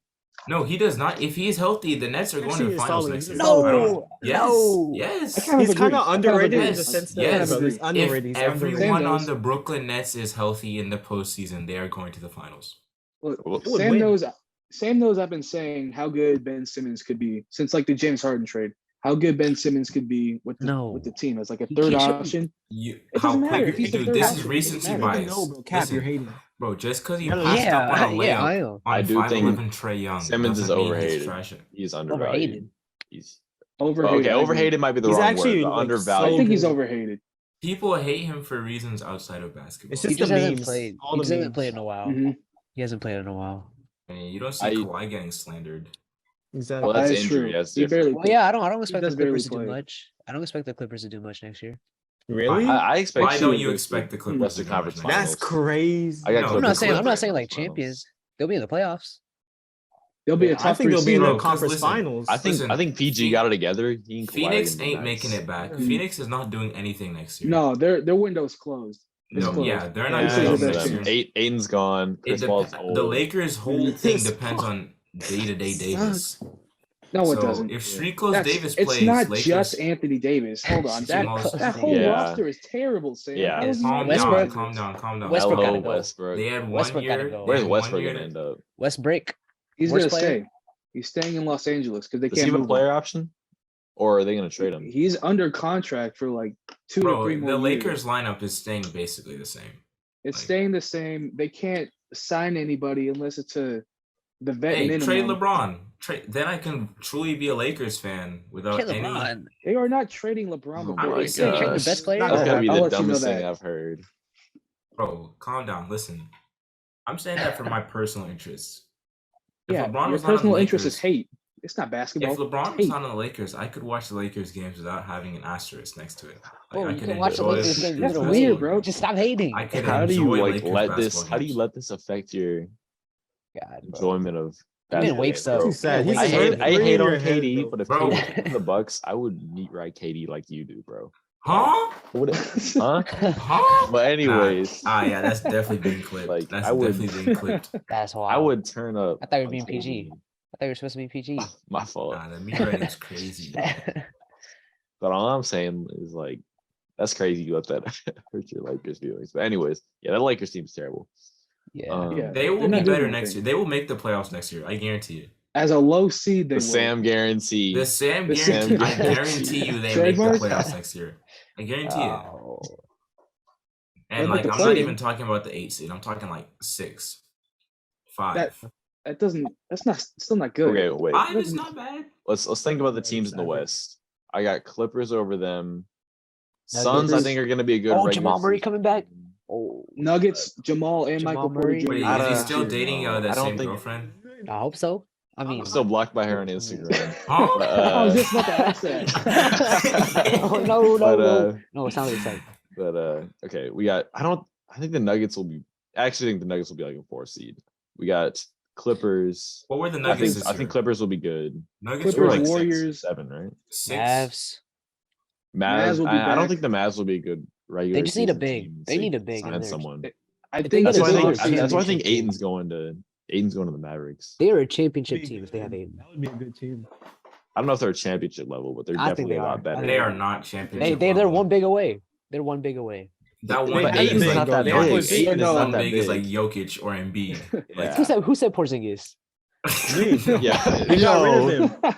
No, he does not. If he's healthy, the Nets are going to Actually, the he's finals solid. next He's year. solid. I don't- No, Yes. no. Yes. I kind He's of kind of agree. underrated in agree. the sense that Yes. bro, he's underrated. If He's underrated. everyone Sam on knows. the Brooklyn Nets is healthy in the postseason, they are going to the finals. Look, Well, would Sam win. knows. Sam knows I've been saying how good Ben Simmons could be since like the James Harden trade. How good Ben Simmons could be with the team as like a He third can't shoot. option. You, It how doesn't matter quick, if he's the dude? third This option, is it recency doesn't You matter. bias. know, bro. Cap, Listen, you're hating. bro, just because you Yeah, passed up on a layup yeah, I know. on I do think 5'11" Trey Young, Simmons is doesn't mean overrated. He's trash. He's undervalued. Overrated. He's Overrated. okay. I agree. Overhated might be the He's wrong actually, word, but like, undervalued. I think he's good. overhated. People hate him for reasons outside of basketball. It's He just just the hasn't memes. played. All He the just hasn't memes. played in a while. Mhm. He hasn't played in a while. I mean, you don't see I- Kawhi getting slandered. Exactly. Well, that's That is injury. true. That's He different. barely Well, yeah, I don't expect the does barely Clippers to do play. much. I don't expect the Clippers to do much next year. Really? I expect. Why don't you to expect the the Clippers Western to do much Conference next Finals. year? That's crazy. I got No, I'm Clippers not saying in I'm the not saying like Finals. champions. They'll be in the playoffs. They'll be a I top think three they'll be in seed. the Bro, 'cause conference listen, finals. I think Listen, PG got it together. He and Kawhi are Phoenix gonna be ain't making nice. it back. Mhm. Phoenix is not doing anything next year. No, their window's closed. It's No, closed. yeah, they're Yeah, not This doing is it's their anything best next chance. year. Aiden's gone. It Chris Paul's dep- old. the Lakers' whole thing Chris depends Paul. on day-to-day Davis. No, it So doesn't. if Street Close Davis It's plays, not Lakers, just Anthony Davis. Hold on. That Jamal- that whole Yeah. roster is terrible, Sam. Yeah. How is he not Westbrook- Davis? calm down. Westbrook Hello, gotta go. Westbrook. They had one Westbrook gotta year. go. they Where's had Westbrook one gonna year end up? Westbrook. He's Worst gonna player? stay. He's staying in Los Angeles because they Does he can't have a move player him. option, or are they gonna trade him? He's under contract for like 2 to Bro, 3 more the years. Lakers lineup is staying basically the same. It's like- staying the same. They can't sign anybody unless it's the vet Hey, minimum. trade LeBron. Then I can truly be a Lakers fan without Trade any. LeBron. They are not trading LeBron Oh before. my they say gosh. Trade the gosh. best player? That's gotta be I'll the let you know dumbest thing that. I've heard. Bro, calm down. Listen, I'm saying that for my personal interests. If Yeah, LeBron your was not on the personal interest is Lakers- hate. It's not basketball. If LeBron it's was hate. not on the Lakers, I could watch the Lakers games without having an asterisk next to it. Bro, I you could can watch the enjoy Lakers games That's either weird, way. bro. Just stop hating. I could How do you enjoy like Lakers let this? basketball How do you games. let this affect your God, bro. enjoyment of Man basketball? wakes bro? up. Too sad. Man He's I a wakes hate up. bird. I Bring hate your on head, KD, bro. but if Bro. KD went to the Bucks, I would meat right KD like you do, bro. Huh? What? Huh? Huh? But anyways, Yeah, that's definitely being clipped. Like, That's I would- definitely being clipped. That's why I would turn up. I thought you were on being PG. KD. I thought you were supposed to be PG. My fault. Nah, the meat writing's crazy, bro. But all I'm saying is like, that's crazy. You let that hurt your Lakers feelings. But anyways, yeah, that Lakers team's terrible. Yeah. Yeah. They will They're be not doing better next anything. year. They will make the playoffs next year. I guarantee it. As a low seed, they The will. Sam guarantee. The Sam The Sam guarantee. I guarantee. guarantee you they Trademark? make the playoffs next year. I guarantee it. Oh. And But like, the I'm play- not even talking about the 8 seed. I'm talking like 6, 5. That doesn't. That's not. Still not good. Okay, wait. 5 is not bad. Let's think about the teams in the Average. West. I got Clippers over them. Nuggets. Suns, I think, are going to be a good. Oh, regular Jamal Murray season coming back? team. Oh, Nuggets, Jamal, and Jamal Michael Porter Murray? Jr. Wait, I is he don't- still dating I that don't same think- girlfriend? I hope so. I mean, I'm still blocked by her on Instagram. Huh? But, I was just about to ask that. oh, no, but, no, it sounds exciting. Okay, we got. I think the Nuggets will be. I actually think the Nuggets will be like a 4 seed. We got Clippers. What were the I Nuggets think this I year? think Clippers will be good. Nuggets They were were Clippers, like like Warriors. 6, 7, right? 6. Mavs. Mavs will be I don't back. think the Mavs will be a good regular. just need a season big. team, They so need you a big in sign there. someone. I They think need That's a why I this big think. offseason- That's why I think championship team. Aiden's going to the Mavericks. They're a championship Be team if they have good. Aiden. That would be a good team. I don't know if they're championship level, but they're I think definitely they a lot are. better. They are not championship. They're level. one big away. They're one big away. That They one have big to is be like not that Jokic. big. Aiden is No. not One that big is big. like Jokic or Embiid. Yeah. Who said Porzingis? Yeah. They got rid of him.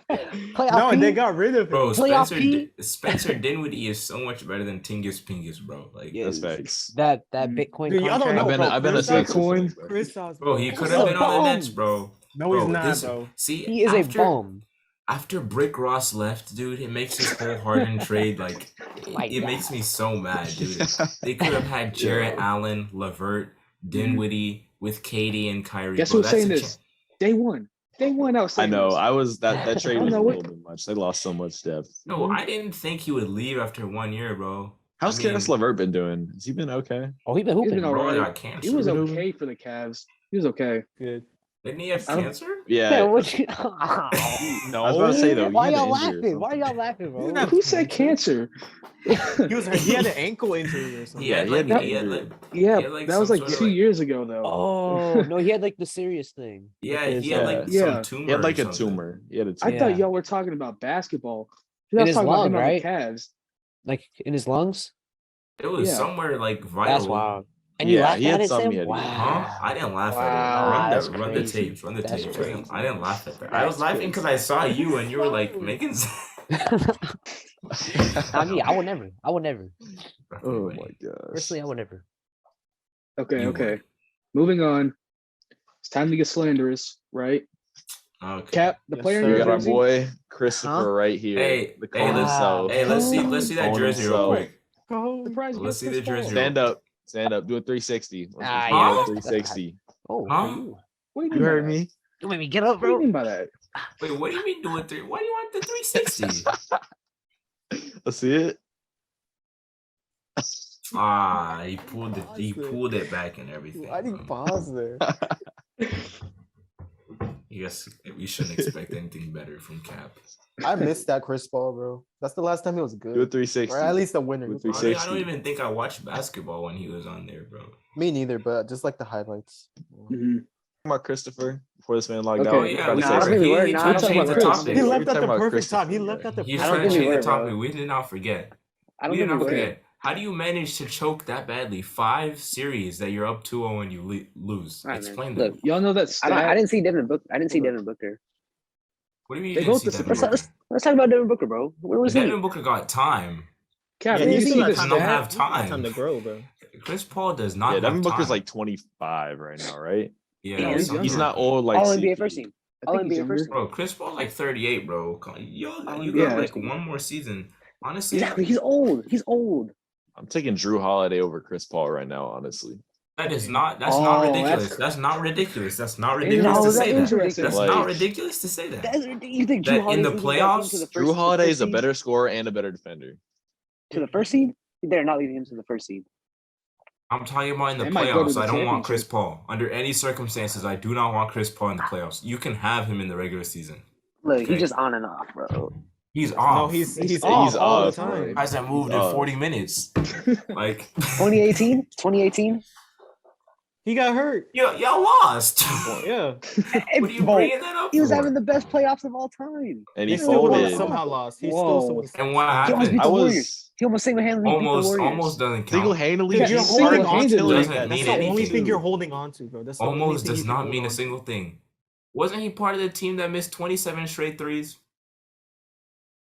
Playoff No, P? they got rid of him. Bro, Playoff Spencer, P? Spencer Dinwiddie is so much better than Tingus Pingus, bro. Like, Yeah. That's facts. That Bitcoin Dude, y'all don't contract. know, I've been a Chris Sixers Bitcoin. fan, bro. Kristaps, bro, he bro. could He's have a been on the bum. Nets, bro. No, he's Bro, not, this- bro. See, He is after, a bum. After Brick Ross left, dude, it makes this whole Harden trade like My it makes God. me so mad, dude. They could have had Jarrett Allen, Levert, Dinwiddie with Katie and Kyrie. Guess bro, who's that's saying a this? Day one. Day one out I saying know. this. I was that trade I was a know what- little bit much. They lost so much depth. No, I didn't think he would leave after 1 year, bro. How's I mean, Karis LeVert been doing? Has he been okay? Oh, he been He's hooping. been all Bro, right. got cancer. He was Been okay for the Cavs. He was okay. Good. Didn't he have I don't- cancer? Yeah, Yeah. what you... No, I was about to say though. he Why had y'all an injury or laughing? Why something. y'all laughing, bro? not- Who said cancer? He had an ankle injury or something. He had he like, had he had injury. like Yeah, Yeah, like that was some like sort of 2 like- years ago though. Oh no, he had like the serious thing. yeah, With he his, had like Yeah. some tumor. He had like or a something. tumor. He had a I tumor. thought Yeah. y'all were talking about basketball. In I was his talking about lung, him on right? the Cavs. Like in his lungs. It was Yeah. somewhere like vital. That's wild. And you Yeah, laughed he had at it, some Sam? he had to get. Huh? I didn't laugh Wow, at that's it. Run the crazy. tapes. Run the That's tapes. crazy. I didn't laugh at that. I was That's laughing because I saw you and you were like making. Not me. I would never. Oh my gosh. Personally, I would never. Okay, You okay. would. Moving on. It's time to get slanderous, right? Okay. Cap, the Yes, player in sir. We your got our jersey. boy Christopher Huh? right here. Hey, the hey, clone let's- himself. Hey, let's see that Own jersey real himself. quick. Oh, Surprise Let's against see the Chris Paul. jersey. Stand up. Do a 360. Ah, yeah, do a that's- 360. Oh, Huh? for you. What do you You mean by heard that? me. You made me get up, What do you bro. mean by that? Wait, what do you mean do it? Why do you want the 360? Let's see it. He pulled it back and everything. Why did you pause there? I guess we shouldn't expect anything better from Cap. I missed that Chris Paul, bro. That's the last time he was Do a good. 360. Or at least a winner. Do a I don't 360. even think I watched basketball when he was on there, bro. Me neither, but just like the highlights. Mhm. About Christopher before this man logged Okay. out. Oh yeah, Tried to we say Nah, I don't something. think we were. he Nah, tried I'm to talking change the about Chris. topic. He We're left at talking the about perfect time. He Christopher, left at the He's I don't trying to think we change the were, bro. topic. We did not forget. I We don't did think not we were. forget. How do you manage to choke that badly? 5 series that you're up 2-0 and you lose. All right, man. Explain Look, that. Y'all know that I stat? didn't see Devin Booker. I didn't see Hold Devin Booker. What do you mean They you didn't both see the Devin super- Booker? Let's talk about Devin Booker, bro. Where was he? Devin Booker got time. Cap, Yeah, did he you still see got the time to stat? have He still got time. time to grow, bro. Chris Paul does not Yeah, have Devin Booker's time. like 25 right now, right? Yeah, No, he's something He's younger. like not that. old like All CP. NBA first team. I All think he's NBA first younger. team. Bro, Chris Paul's like 38, bro. You Yeah, got like first team. one more season. Honestly, Exactly. He's old. He's old. I'm taking Drew Holiday over Chris Paul right now, honestly. that's not Oh, ridiculous. that's- That's not ridiculous. That's not No, ridiculous to that say is that. ridiculous. That's Like- not ridiculous to say that. That's ridiculous. You think Drew That in the Holiday's leading that team to the playoffs, first, Drew the Holiday first is a seed? better scorer and a better defender. To the first seed? They're not leading him to the first seed. I'm talking about in the They might go to playoffs. the I don't want Chris championship. Paul. Under any circumstances, I do not want Chris Paul in the playoffs. You can have him in the regular season. Look, Okay. he's just on and off, bro. He's off. No, he's He's off all the off, bro. time. hasn't moved in off. 40 minutes. Like 2018? 2018? He got hurt. y'all lost. Yeah. What are you bringing that up He was for? having the best playoffs of all time. And He he still folded. somehow lost. He Whoa. still somehow. And what He almost happened? beat I the was Warriors. He almost single-handedly beat the Warriors. Almost doesn't count. single-handedly. Dude, you're He's holding on to single-handedly. it. Doesn't That's mean the only anything. thing you're holding on to, bro. That's the only Almost thing you does can not hold mean a on to. single thing. Wasn't he part of the team that missed 27 straight threes?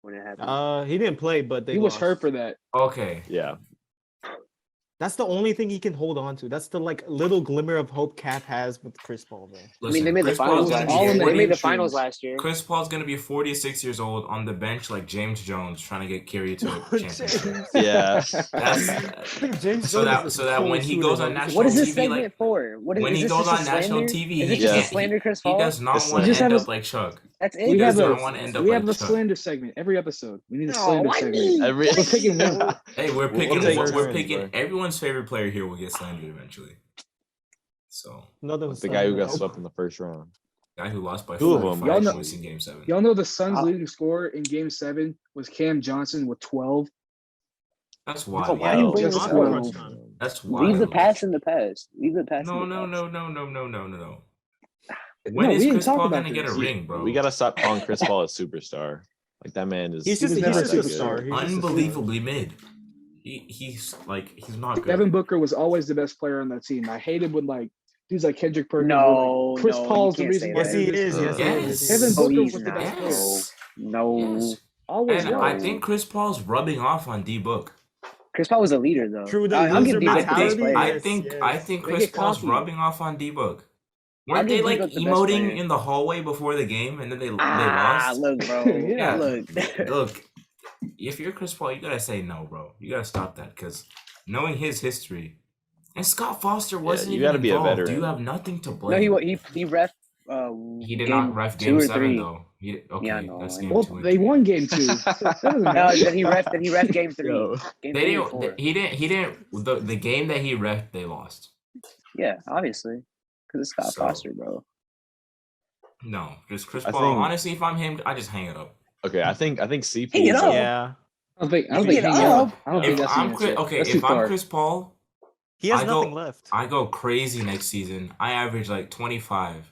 When it happened. He didn't play, but they He was lost. hurt for that. Okay. Yeah. That's the only thing he can hold on to. That's the like little glimmer of hope Cap has with Chris Paul, bro. I mean, they made the Chris Paul's finals gonna last be all year. in the They made the hamstrings. finals last year. Chris Paul's gonna be 46 years old on the bench like James Jones trying to get Kyrie to a championship. Yeah. That's James so Jones is that a when cool he shooter, goes bro. on He's a national What is this TV, segment like, for? What is when is he this goes just on a national slander? TV, Is it he just can't- a slander, Chris he Paul? does not It's want to just end have up a- like Chuck. That's it. He We does have not a want to end up we like have a Chuck. slander segment every episode. We need a No, slander why segment. me? Every We're picking one. Hey, we're We'll picking. take We're turns, picking. bro. Everyone's favorite player here will get slandered eventually. So, Another Like the guy who got slander. swept in the first round. guy who lost by Two of 45 them, Y'all know- points in Game 7. Y'all know the Suns' Uh, leading scorer in Game 7 was Cam Johnson with 12. That's Oh, wild. why are you bringing Just this Just up? crunch time. That's wild. Leave the past in the past. Leave the past No, in the no, past. no, no, no, no, no, no, no. No, When we is didn't Chris talk Paul about gonna get a this. ring, bro? We gotta stop calling Chris Paul a superstar. Like that man is. He's He was just never a a star. superstar. He's just a Unbelievably mid. He's not good. Devin Booker was always the best player on that team. I hated when like dudes like Kendrick Perkins. No, were like, Chris no, Paul's you the can't reason say why Yes, that. he they're this is. good. Yes, he Yes. is. Devin No, Booker he's was the best not. player. Yes. No. Yes. Always And was. I think Chris Paul's rubbing off on D Book. Chris Paul was a leader, though. True, the I'll loser give D-Book the best mentality. player. I Yes, think yes. Chris They get Paul's cocky. rubbing off on D Book. I'll Weren't they give like D-Book the best emoting player. in the hallway before the game and then they Ah, lost? look, bro. Yeah. Look. Look, if you're Chris Paul, you gotta say no, bro. You gotta stop that because knowing his history, and Scott Foster wasn't you even gotta be a involved. veteran. You have nothing to No, blame. he ref. He did game not ref 2 Game or 7 3. though. Okay, Yeah, I know, that's I Game know. Well, 2 and they 3. won Game 2. So that doesn't No, matter. then he ref game 3. Yo. Game They 3 or didn't. 4. He didn't. The game that he refed, they lost. Yeah, obviously, because it's Scott So- Foster, bro. No, just Chris I Paul. think- Honestly, if I'm him, I just hang it up. Okay, I think CP. Hang it is up. Yeah. I don't think Get hang up. up. I don't think If that's I'm the Chris, answer. okay, That's if too I'm far. Chris Paul, He has I go- nothing left. I go crazy next season. I average like 25.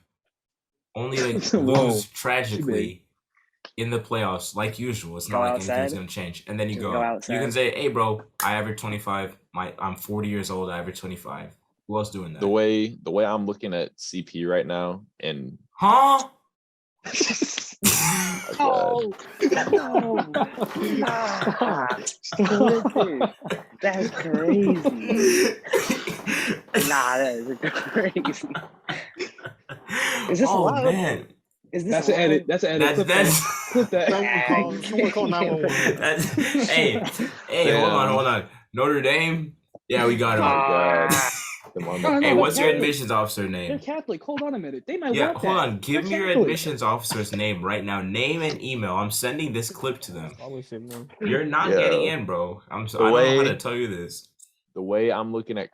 Only like Whoa. lose tragically in the playoffs, like usual. It's not Go like outside. anything's gonna change. And then you Just go. go You outside. can say, "Hey, bro, I average 25. I'm 40 years old. I average 25. Who else doing that? The way I'm looking at CP right now, and Huh? oh No, that's crazy. Nah, that is crazy. Is this oh allowed? man, Is this That's an allowed? edit. That's an edit. that's Clip that. Someone call 911. that's. Hey, hold on. Notre Dame. Yeah, we got him. God. Ah, them on No, the- no, Hey, they're what's your Catholic. admissions officer They're name? Catholic. Hold on a minute. They might Yeah, want hold that. on. Give They're me your Catholic. admissions officer's name right now. Name and email. I'm sending this clip to them. Scholarship, man. You're not Yeah. getting in, bro. I'm so The I don't know how way- to tell you this. The way I'm looking at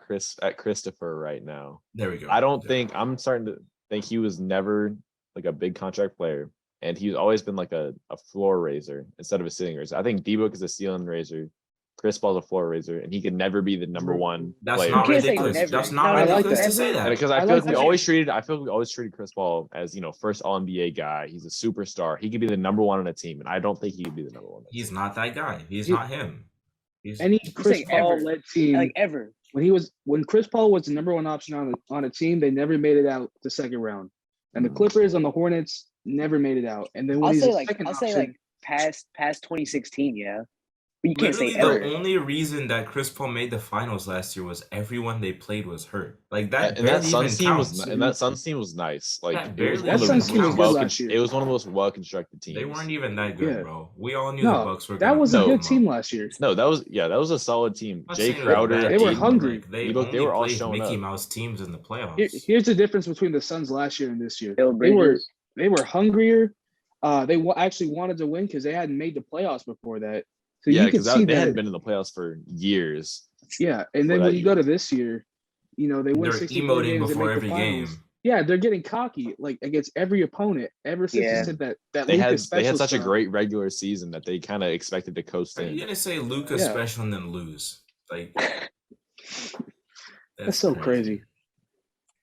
Christopher right now, There we go. I don't There. think I'm starting to think he was never like a big contract player, and he's always been like a floor raiser instead of a ceiling raiser. I think D-Book is a ceiling raiser, Chris Paul's a floor raiser, and he could never be the number one That's player. not You can't say ridiculous. never. That's No, not I like ridiculous that. to say Never. that. Because I I feel like like we that. always treated Chris Paul as, you know, first All NBA guy. He's a superstar. He could be the number one on a team, and I don't think he could be the number one. on a He's team. not that guy. He's You- not him. He's Any Chris say Paul ever. led team Like ever. when Chris Paul was the number one option on a team, they never made it out the second round. And the Mm. Clippers and the Hornets never made it out. And then when I'll he's say a like second I'll say option, like past 2016, yeah. But you can't literally say ever. the only reason that Chris Paul made the finals last year was everyone they played was hurt. Like that And that barely Suns even team counts. and that Suns team was nice. Like That it was barely one of even the Suns team was most good last year. it was one of the most well constructed teams. They weren't even that good, Yeah. bro. We all knew No, the Bucks were. that gonna was a fuck good them team up. last year. No, that was a solid team. I'm not Jay saying they're a Crowder, bad They were team, but, hungry. like, they Look, they only were all played showing Mickey up. Mouse teams in the playoffs. Here's the difference between the Suns last year and this year. Bill They were Bridges. they were hungrier. Actually wanted to win because they hadn't made the playoffs before that. So yeah, you could because see they that. hadn't been in the playoffs for years. Yeah, and then for when that you go year. to this year, you know they win They're 64 emoting games and before make every the finals. game. Yeah, they're getting cocky like against every opponent ever since Yeah. they said that They had Lucas they had special such a stuff. great regular season that they kind of expected to coast Are you in. gonna say Luca Yeah. special and then lose? Like That's so crazy.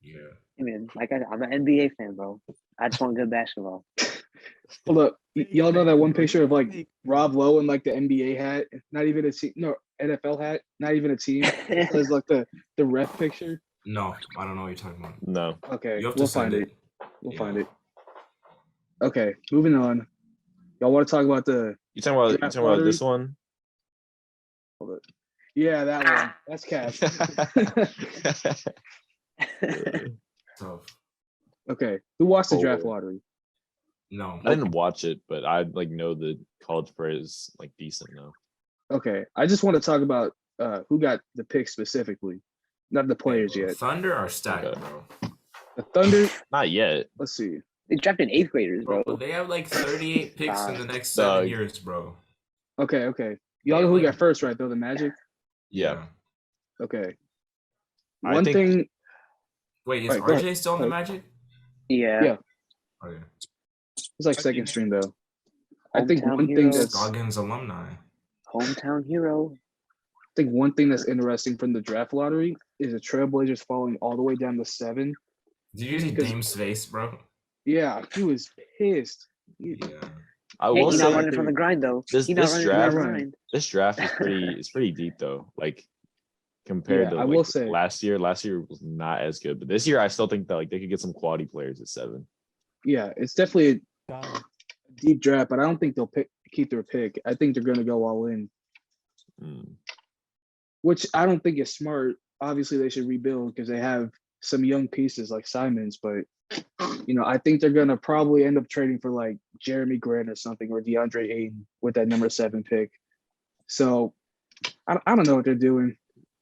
Yeah. I mean, like I'm an NBA fan, bro. I just want good basketball. Hold up, y'all know that one picture of like Rob Lowe in like the NBA hat, not even a team, no NFL hat, not even a team. It's like the ref picture. No, I don't know what you're talking about. No, Okay, You have to we'll send find it. it. We'll Yeah. find it. Okay, moving on. Y'all want to talk about the? you talking about Draft this one? Hold it. Yeah, that one. That's Cash. Tough. Okay, who watched the draft Oh. lottery? No. I didn't watch it, but I like know the college player is like decent now. Okay, I just want to talk about who got the pick specifically, not the players yet. Thunder are stacked, Okay. bro. The Thunder. Not yet. Let's see. They drafted 8th graders, bro. Bro, they have like 38 picks in the next Dog. 7 years, bro. Okay. Y'all know who got first, right? Though the Magic. Yeah, Okay. I One think- thing. Wait, is Alright, go RJ ahead. still in the Go Magic? Yeah. Yeah. Okay. It's like second string though. I think Hometown one thing hero. that's Goggins alumni. Hometown hero. interesting from the draft lottery is the Trailblazers falling all the way down to 7. Did you see Because- Dame's face, bro? Yeah, he was pissed. Yeah. I Hey, will he's not say running from the grind though. this- He's not this running draft- from the grind. this draft is pretty deep though. Like compared Yeah, to I like, will say- last year was not as good, but this year I still think that like they could get some quality players at 7. Yeah, it's definitely God. a deep draft, but I don't think they'll keep their pick. I think they're going to go all in, Mm. which I don't think is smart. Obviously, they should rebuild because they have some young pieces like Simons, but I think they're going to probably end up trading for like Jeremy Grant or something or DeAndre Ayton with that number 7 pick. So I don't know what they're doing.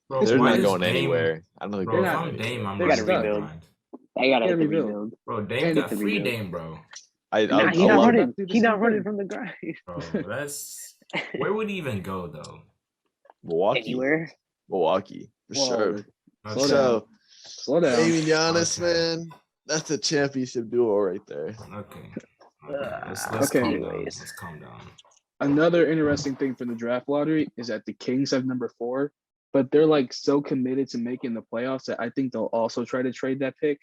Bro, They're why not is going Dame- anywhere. I don't think Bro, they're if going I'm anywhere. Dame, I'm They running gotta from the rebuild. grind. They gotta Yeah, hit the rebuild. rebuild. Bro, Dame And got hit the free rebuild. Dame, bro. I Nah, he I not love running. do the He not same running thing. from the grind. Bro, that's where would he even go though? Milwaukee. Anywhere. Milwaukee for Whoa, sure. Okay. Slow down. So, Slow down. Dame and Giannis, Okay. man, that's a championship duo right there. Okay. Let's Okay. calm down. Anyways. Let's calm down. Another interesting thing for the draft lottery is that the Kings have number 4, but they're like so committed to making the playoffs that I think they'll also try to trade that pick.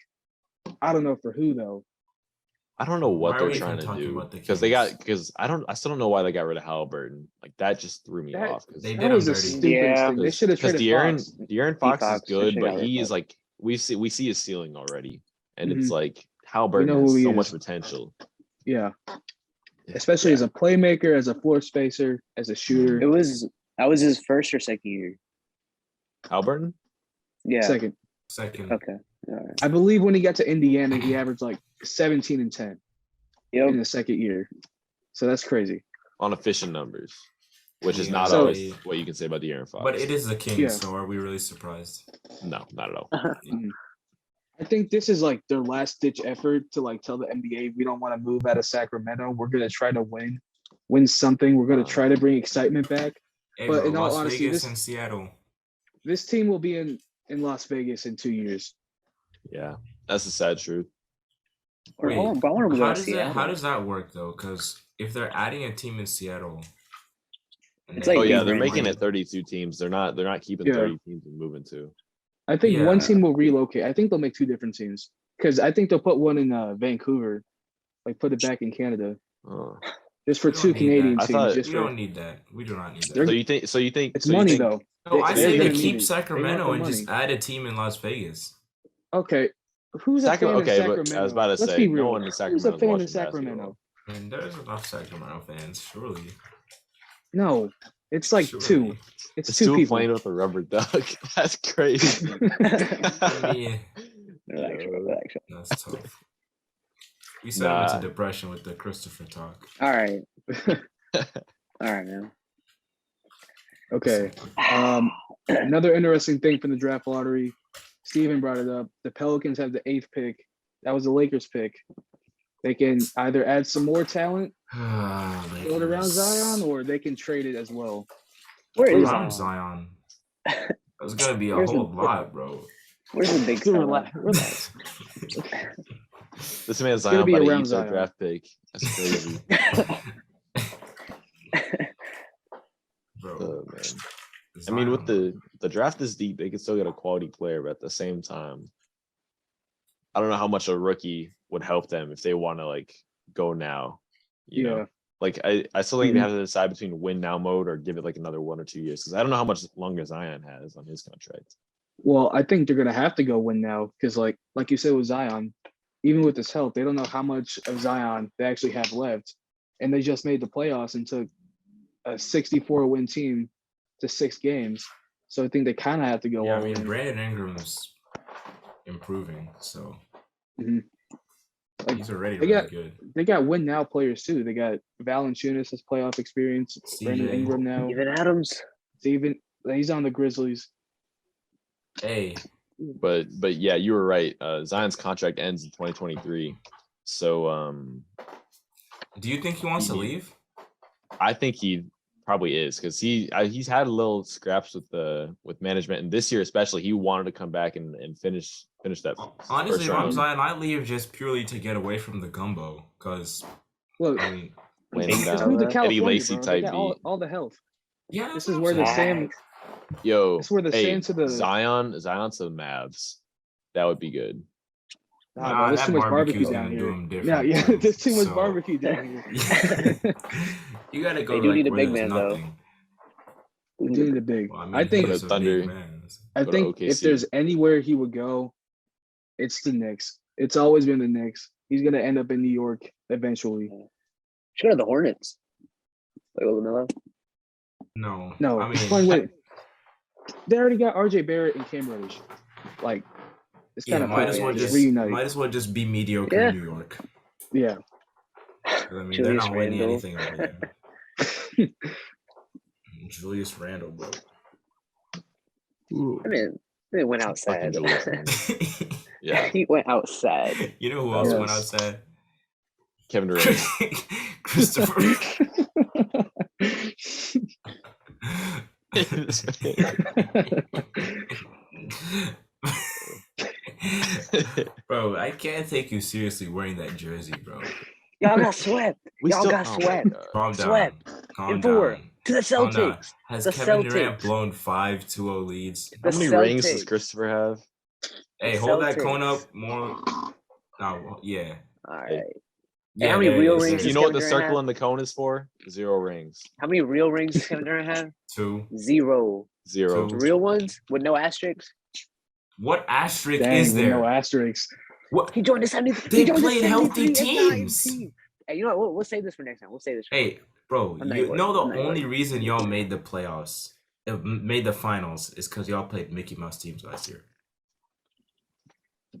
I don't know for who though. I don't know what Why are they're we trying even to talking do about the because Kings? I still don't know why they got rid of Halliburton. Like that just threw me That- off. 'cause- They That did was him a dirty. stupid Yeah. thing. They should have Because traded De'Aaron, Fox. De'Aaron Fox is Fox, they good, should've but got rid of he's Fox. like we see his ceiling already, and Mhm. it's like Halliburton know has who he so is. much potential. Yeah. Especially as a playmaker, as a floor spacer, as a shooter. That was his first or second year. Halliburton, Yeah. Second. Second. Okay. All right. I believe when he got to Indiana, he averaged like 17 and 10 Yep. in the second year. So that's crazy. on efficient numbers. which is Yeah, not So- always what you can say about De'Aaron Fox. But it is the Kings, Yeah. so are we really surprised? No, not at all. I think this is like their last ditch effort to like tell the NBA we don't want to move out of Sacramento. We're gonna try to win something. We're gonna try to bring excitement back. Hey, But bro, in all Las honesty, Vegas this- and Seattle. This team will be in Las Vegas in 2 years. Yeah, that's the sad truth. Or, Wait, I want to go how to does Seattle. how does that work though? Because if they're adding a team in Seattle, and It's then- like Oh yeah, rebranding. they're making it 32 teams. They're not keeping Yeah. 30 teams and moving to. I think one Yeah. team will relocate. I think they'll make 2 different teams because I think they'll put one in Vancouver, like put it back in Canada, Oh. just for We don't 2 need Canadian that. I teams. thought- Just we for don't need that. We do not need that. They're- So you think it's so you money think- though. No, I they're say gonna to need keep it. They Sacramento want and the just money. add a team in Las Vegas. Okay, who's a fan in Okay, Sacramento? but I was about to Let's say be real. no one in Who's Sacramento a fan in watching Sacramento? basketball. I mean, there's enough Sacramento fans, surely. No, it's like Surely. 2. It's It's 2 two people. playing with a rubber duck. That's crazy. I mean, Relax. that's tough. We sent him Nah. into depression with the Christopher talk. All right. All right, man. Okay. Another interesting thing from the draft lottery, Steven brought it up. The Pelicans have the 8th pick. That was the Lakers pick. They can either add some more talent, build around Zion, or they can trade it as well. Where is around Zion? Zion. That's gonna be a Where's the- whole lot, bro. Where's the big fella? Relax. This man's gonna Zion be about to around eat their Zion. draft pick. That's crazy. Bro, Oh, man. I mean, with Zion- the draft is deep, they could still get a quality player, but at the same time, I don't know how much a rookie would help them if they want to like go now. You know, Yeah. like I still think Mhm. they have to decide between win now mode or give it like another 1 or 2 years because I don't know how much longer Zion has on his contract. Well, I think they're gonna have to go win now because, like you said with Zion, even with his health, they don't know how much of Zion they actually have left, and they just made the playoffs and took a 64-win team to 6 games. So I think they kind of have to go Yeah, I all mean, in. Brandon Ingram's improving, so Mhm. Like, he's already they really got- good. They got win now players too. They got Valanciunas as playoff experience. Brandon CJ. Ingram now. Even Adams. Steven, he's on the Grizzlies. Hey, But yeah, you were right. Zion's contract ends in 2023, so do you think he wants to He- leave? I think he probably is because he's had a little scraps with management, and this year especially, he wanted to come back and finish that. Honestly, first if I'm round. Zion, I leave just purely to get away from the gumbo, because Look, I mean, When, just uh, move to Eddie California, Lacy bro. They type got all, beat. all the health. yeah, This that's is what where I'm the saying. Sam. yo, That's where the hey, sand to the- Zion to the Mavs, that would be good. Nah, Nah, bro, there's that too much barbecue barbecue's down gonna do here. him Yeah, different. yeah. too, There's too much so- barbecue down here. You gotta go They to do like need a where big there's man, though. nothing. We do need a big. Well, I, mean, I think. he is a Thunder- big man. I go to think if OKC. there's anywhere he would go, it's the Knicks. It's always been the Knicks. He's gonna end up in New York eventually. Should go to the Hornets. Like Lamelo. No, No, I he's mean, playing with. They already got R.J. Barrett and Cam Reddish. Like, it's yeah, kind of might as well just- just reunite. be mediocre Yeah. in New York. Yeah. 'Cause, I mean, they're Julius not winning Randle. anything over there. Julius Randle, bro. I mean, they went Fucking outside. Julius Randle. Yeah, He went outside. You know who else went Yes. outside? Kevin Durant. Christopher. Bro, I can't take you seriously wearing that jersey, bro. Y'all got swept. Y'all got oh my swept. God. Calm down. Swept. Calm In 4. down. To the Calm down. Celtics. Has The Kevin Durant Celtics. blown 5-2-0 leads? The How many rings does Celtics. Christopher have? Hey, The hold that cone Celtics. up more. No, yeah. All right. Yeah, how many there real is, rings there You is. know what Kevin the Durant circle have? and the cone is for? 0 rings. How many real rings does Kevin Durant have? 2. 0. 0. Two. Real ones with no asterisks. What asterisk Dang, is with there? no asterisks. What? He joined the 70. They he joined played the healthy 73 and 9 teams. team. Hey, you know what? We'll save this for next time. We'll save this. For Hey, bro, I'm not you worried. know I'm the not only worried. reason y'all made the playoffs, made the finals, is because y'all played Mickey Mouse teams last year.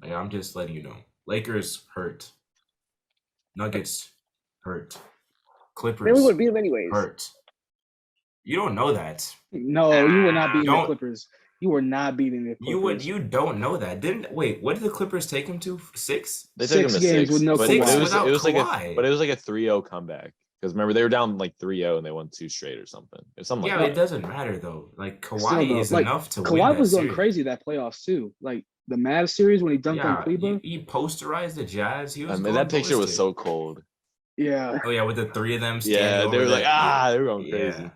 Like, I'm just letting you know. Lakers hurt. Nuggets hurt. Man, we Clippers would beat him anyways. hurt. You don't know that. No, you were not beating the Don't- Clippers. You were not beating the Clippers. You don't know that. Wait, what did the Clippers take him to? 6? They took him 6 to games 6, with no but Six Kawhi. without it was like Kawhi. a 3-0 comeback. Because remember they were down like 3-0 and they won 2 straight or something. It's something Yeah, like it that. doesn't matter though. Like Still, Kawhi though, is like, enough to win Kawhi that was going series. crazy that playoffs too. Like the Mavs series when he dunked on Yeah, Kleba. he posterized the Jazz. He was I mean, going that picture was ballistic. so cold. Yeah. Oh yeah, with the 3 of them. standing Yeah, they over were like, the- they were going crazy.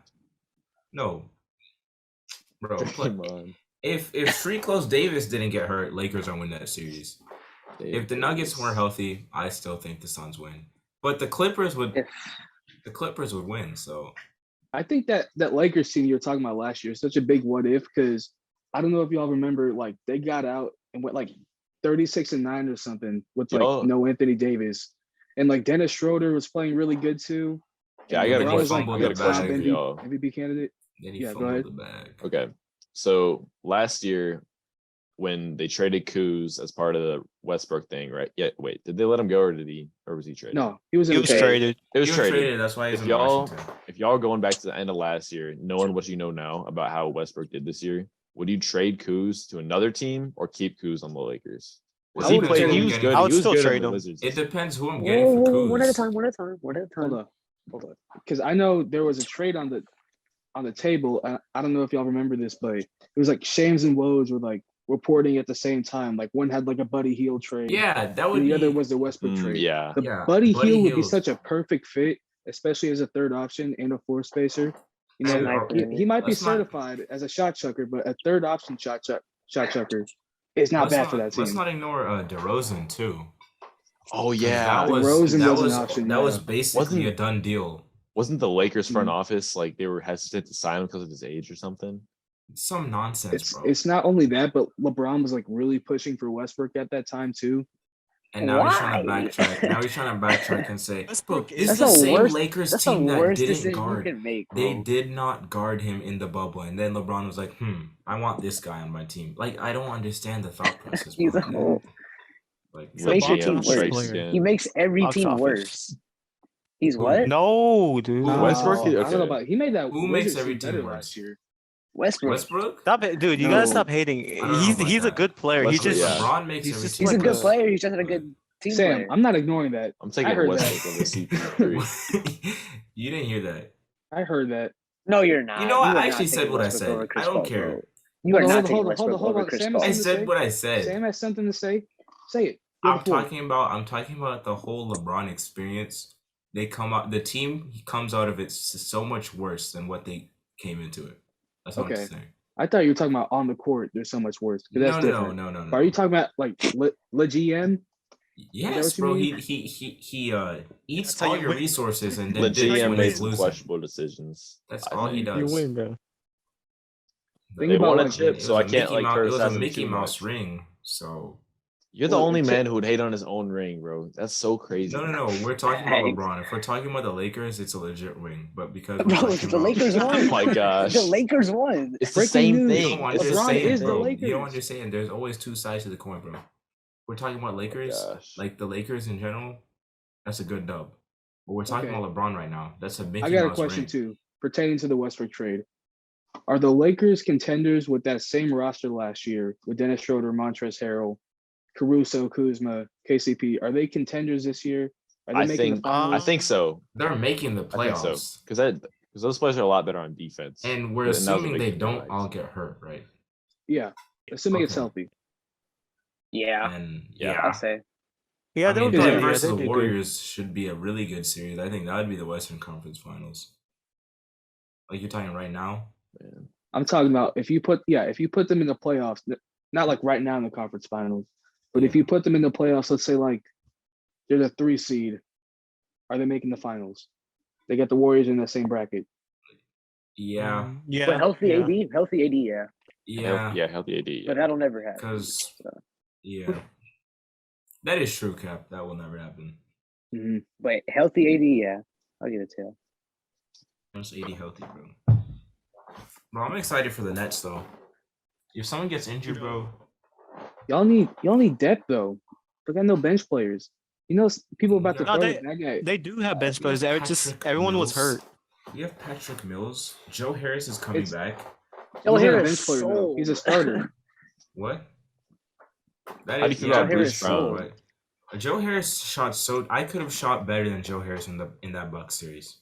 No, bro. Come on. If Free Close Davis didn't get hurt, Lakers are win that series. If the Nuggets weren't healthy, I still think the Suns win. But the Clippers would win. So I think that Lakers team you were talking about last year is such a big what if because I don't know if y'all remember like they got out and went like 36-9 or something with like Yo. no Anthony Davis. And like Dennis Schroeder was playing really good too. Yeah, I And got a LeBron question. was, like, fumbled I got the a question bag. for y'all. MVP candidate. then he Yeah, go fumbled ahead. the bag. Okay. So last year when they traded Kuz as part of the Westbrook thing, right? Yeah, wait, did they let him go or was he traded? No, he was in He the was trade. traded. It was He traded. That's why he's If in y'all Washington. if y'all are going back to the end of last year, knowing what you know now about how Westbrook did this year, would you trade Kuz to another team or keep Kuz on the Lakers? I He would played. trade He him. was good. I would He was still good on trade the him. Wizards. It depends who I'm getting for Kuz. One at a time. One at a time. Hold on. Because I know there was a trade on the table. I don't know if y'all remember this, but it was like Shams and Woj were like reporting at the same time. Like one had like a Buddy Hield trade. Yeah, that would And the be. other was the Westbrook trade. Yeah. The Yeah, Buddy Buddy Hield would be Hield. such a perfect fit, especially as a third option and a floor spacer. You know, Sniper. he might be Let's not- certified as a shot chucker, but a third option shot chucker is not bad for that Let's team. not ignore DeRozan too. Oh 'Cause yeah. that was DeRozan that was an was option, that yeah. was basically a Wasn't- done deal. Wasn't the Lakers front Mhm. office like they were hesitant to sign him because of his age or something? Some nonsense, bro. It's not only that, but LeBron was like really pushing for Westbrook at that time too. And now he's trying to Why? backtrack. Now he's trying to backtrack and say, bro, Westbrook this is is That's the the same worst- Lakers That's the team that worst didn't decision you guard. can make, They bro. did not guard him in the bubble. And then LeBron was like, I want this guy on my team. Like, I don't understand the thought process. He's a behind whole. it. Like, He makes your GM team strikes worse. again. He makes every Box team office. worse. He's Who? what? No, dude. Who? Westbrook? I don't know Okay. about he made that Who makes Wizards every team team better worse? last year. Westbrook. Westbrook? Stop it, dude. You No. gotta stop hating. I don't know He's about a that. good player. He's Westbrook, just yeah. LeBron makes he's every just team He's a like good worse. player. He's just a good team Sam, player. I'm not ignoring that. I'm I taking heard Westbrook that. over CP3. You didn't hear that. I heard that. No, you're not. You know, You I are not actually said taking what I Westbrook said. over Chris I don't Paul, care. bro. You are Hold not on, taking hold on, Westbrook hold over on. Chris Sam Paul. I has something to said say? what I said. Sam has something to say. Say it. You have I'm the floor. talking about the whole LeBron experience. They come out the team comes out of it so much worse than what they came into it. That's what Okay. I'm saying. I thought you were talking about on the court. There's so much worse. 'Cause that's different. No. Are you talking about like le GM? Yes, what you bro. mean? He eats That's how all you your win. resources and then The dips GM when made he's some losing. questionable decisions. That's I all he think. does. you win, bro. Think They about, won a like, chip, It so was I a can't Mickey like Mouse- It was a criticize him Mickey too Mouse much. ring. So You're the Well, only it's man who would hate on his own ring, bro. That's so crazy. no. We're talking about Hey. LeBron. If we're talking about the Lakers, it's a legit ring. But because we're Bro, talking the about- Lakers Oh won. my gosh. The Lakers won. It's the Breaking same news. You thing. don't It's the LeBron understand, same is the bro. thing. Lakers. You don't understand. There's always two sides to the coin, bro. We're talking about Lakers, gosh. like the Lakers in general. That's a good dub. But we're talking Okay. about LeBron right now. That's a Mickey I got a Mouse question ring. too, pertaining to the Westbrook trade. Are the Lakers contenders with that same roster last year with Dennis Schroeder, Montrezl Harrell, Caruso, Kuzma, KCP? Are they contenders this year? Are they I making the think finals? I think so. They're making the I think so. playoffs, Because those players are a lot better on defense. and we're And that was a assuming big they thing don't liked. all get hurt, right? Yeah, assuming it's Okay. healthy. Yeah, And Yeah. I'll say. Yeah, I they'll mean, do yeah, them good. Yeah, versus they'll the do good. Warriors should be a really good series. I think that would be the Western Conference Finals. Like you're talking right now. Man. I'm talking about if you put them in the playoffs, not like right now in the conference finals, but if Yeah. you put them in the playoffs, let's say like they're the 3 seed, are they making the finals? They got the Warriors in the same bracket. Yeah, Yeah. But healthy yeah. AD, healthy AD, yeah. yeah, Healthy AD. But Yeah. that'll never happen. because So. yeah, that is true, Cap. That will never happen. Mhm. But healthy AD, yeah. I'll give it to you. Once 80 healthy, bro. Bro, I'm excited for the Nets though. If someone gets injured, bro, Y'all need depth though. They got no bench players. You know, people about to No, throw that guy. They do have bench players. Yeah, Just Patrick everyone was Mills. hurt. We have Patrick Mills. Joe Harris is coming It's- back. Joe He's not a Harris bench player, though. He's a sold. starter. What? How do you feel Joe about Bruce Harris Brown? sold. But Joe Harris shot so. I could have shot better than Joe Harris in that Bucks series.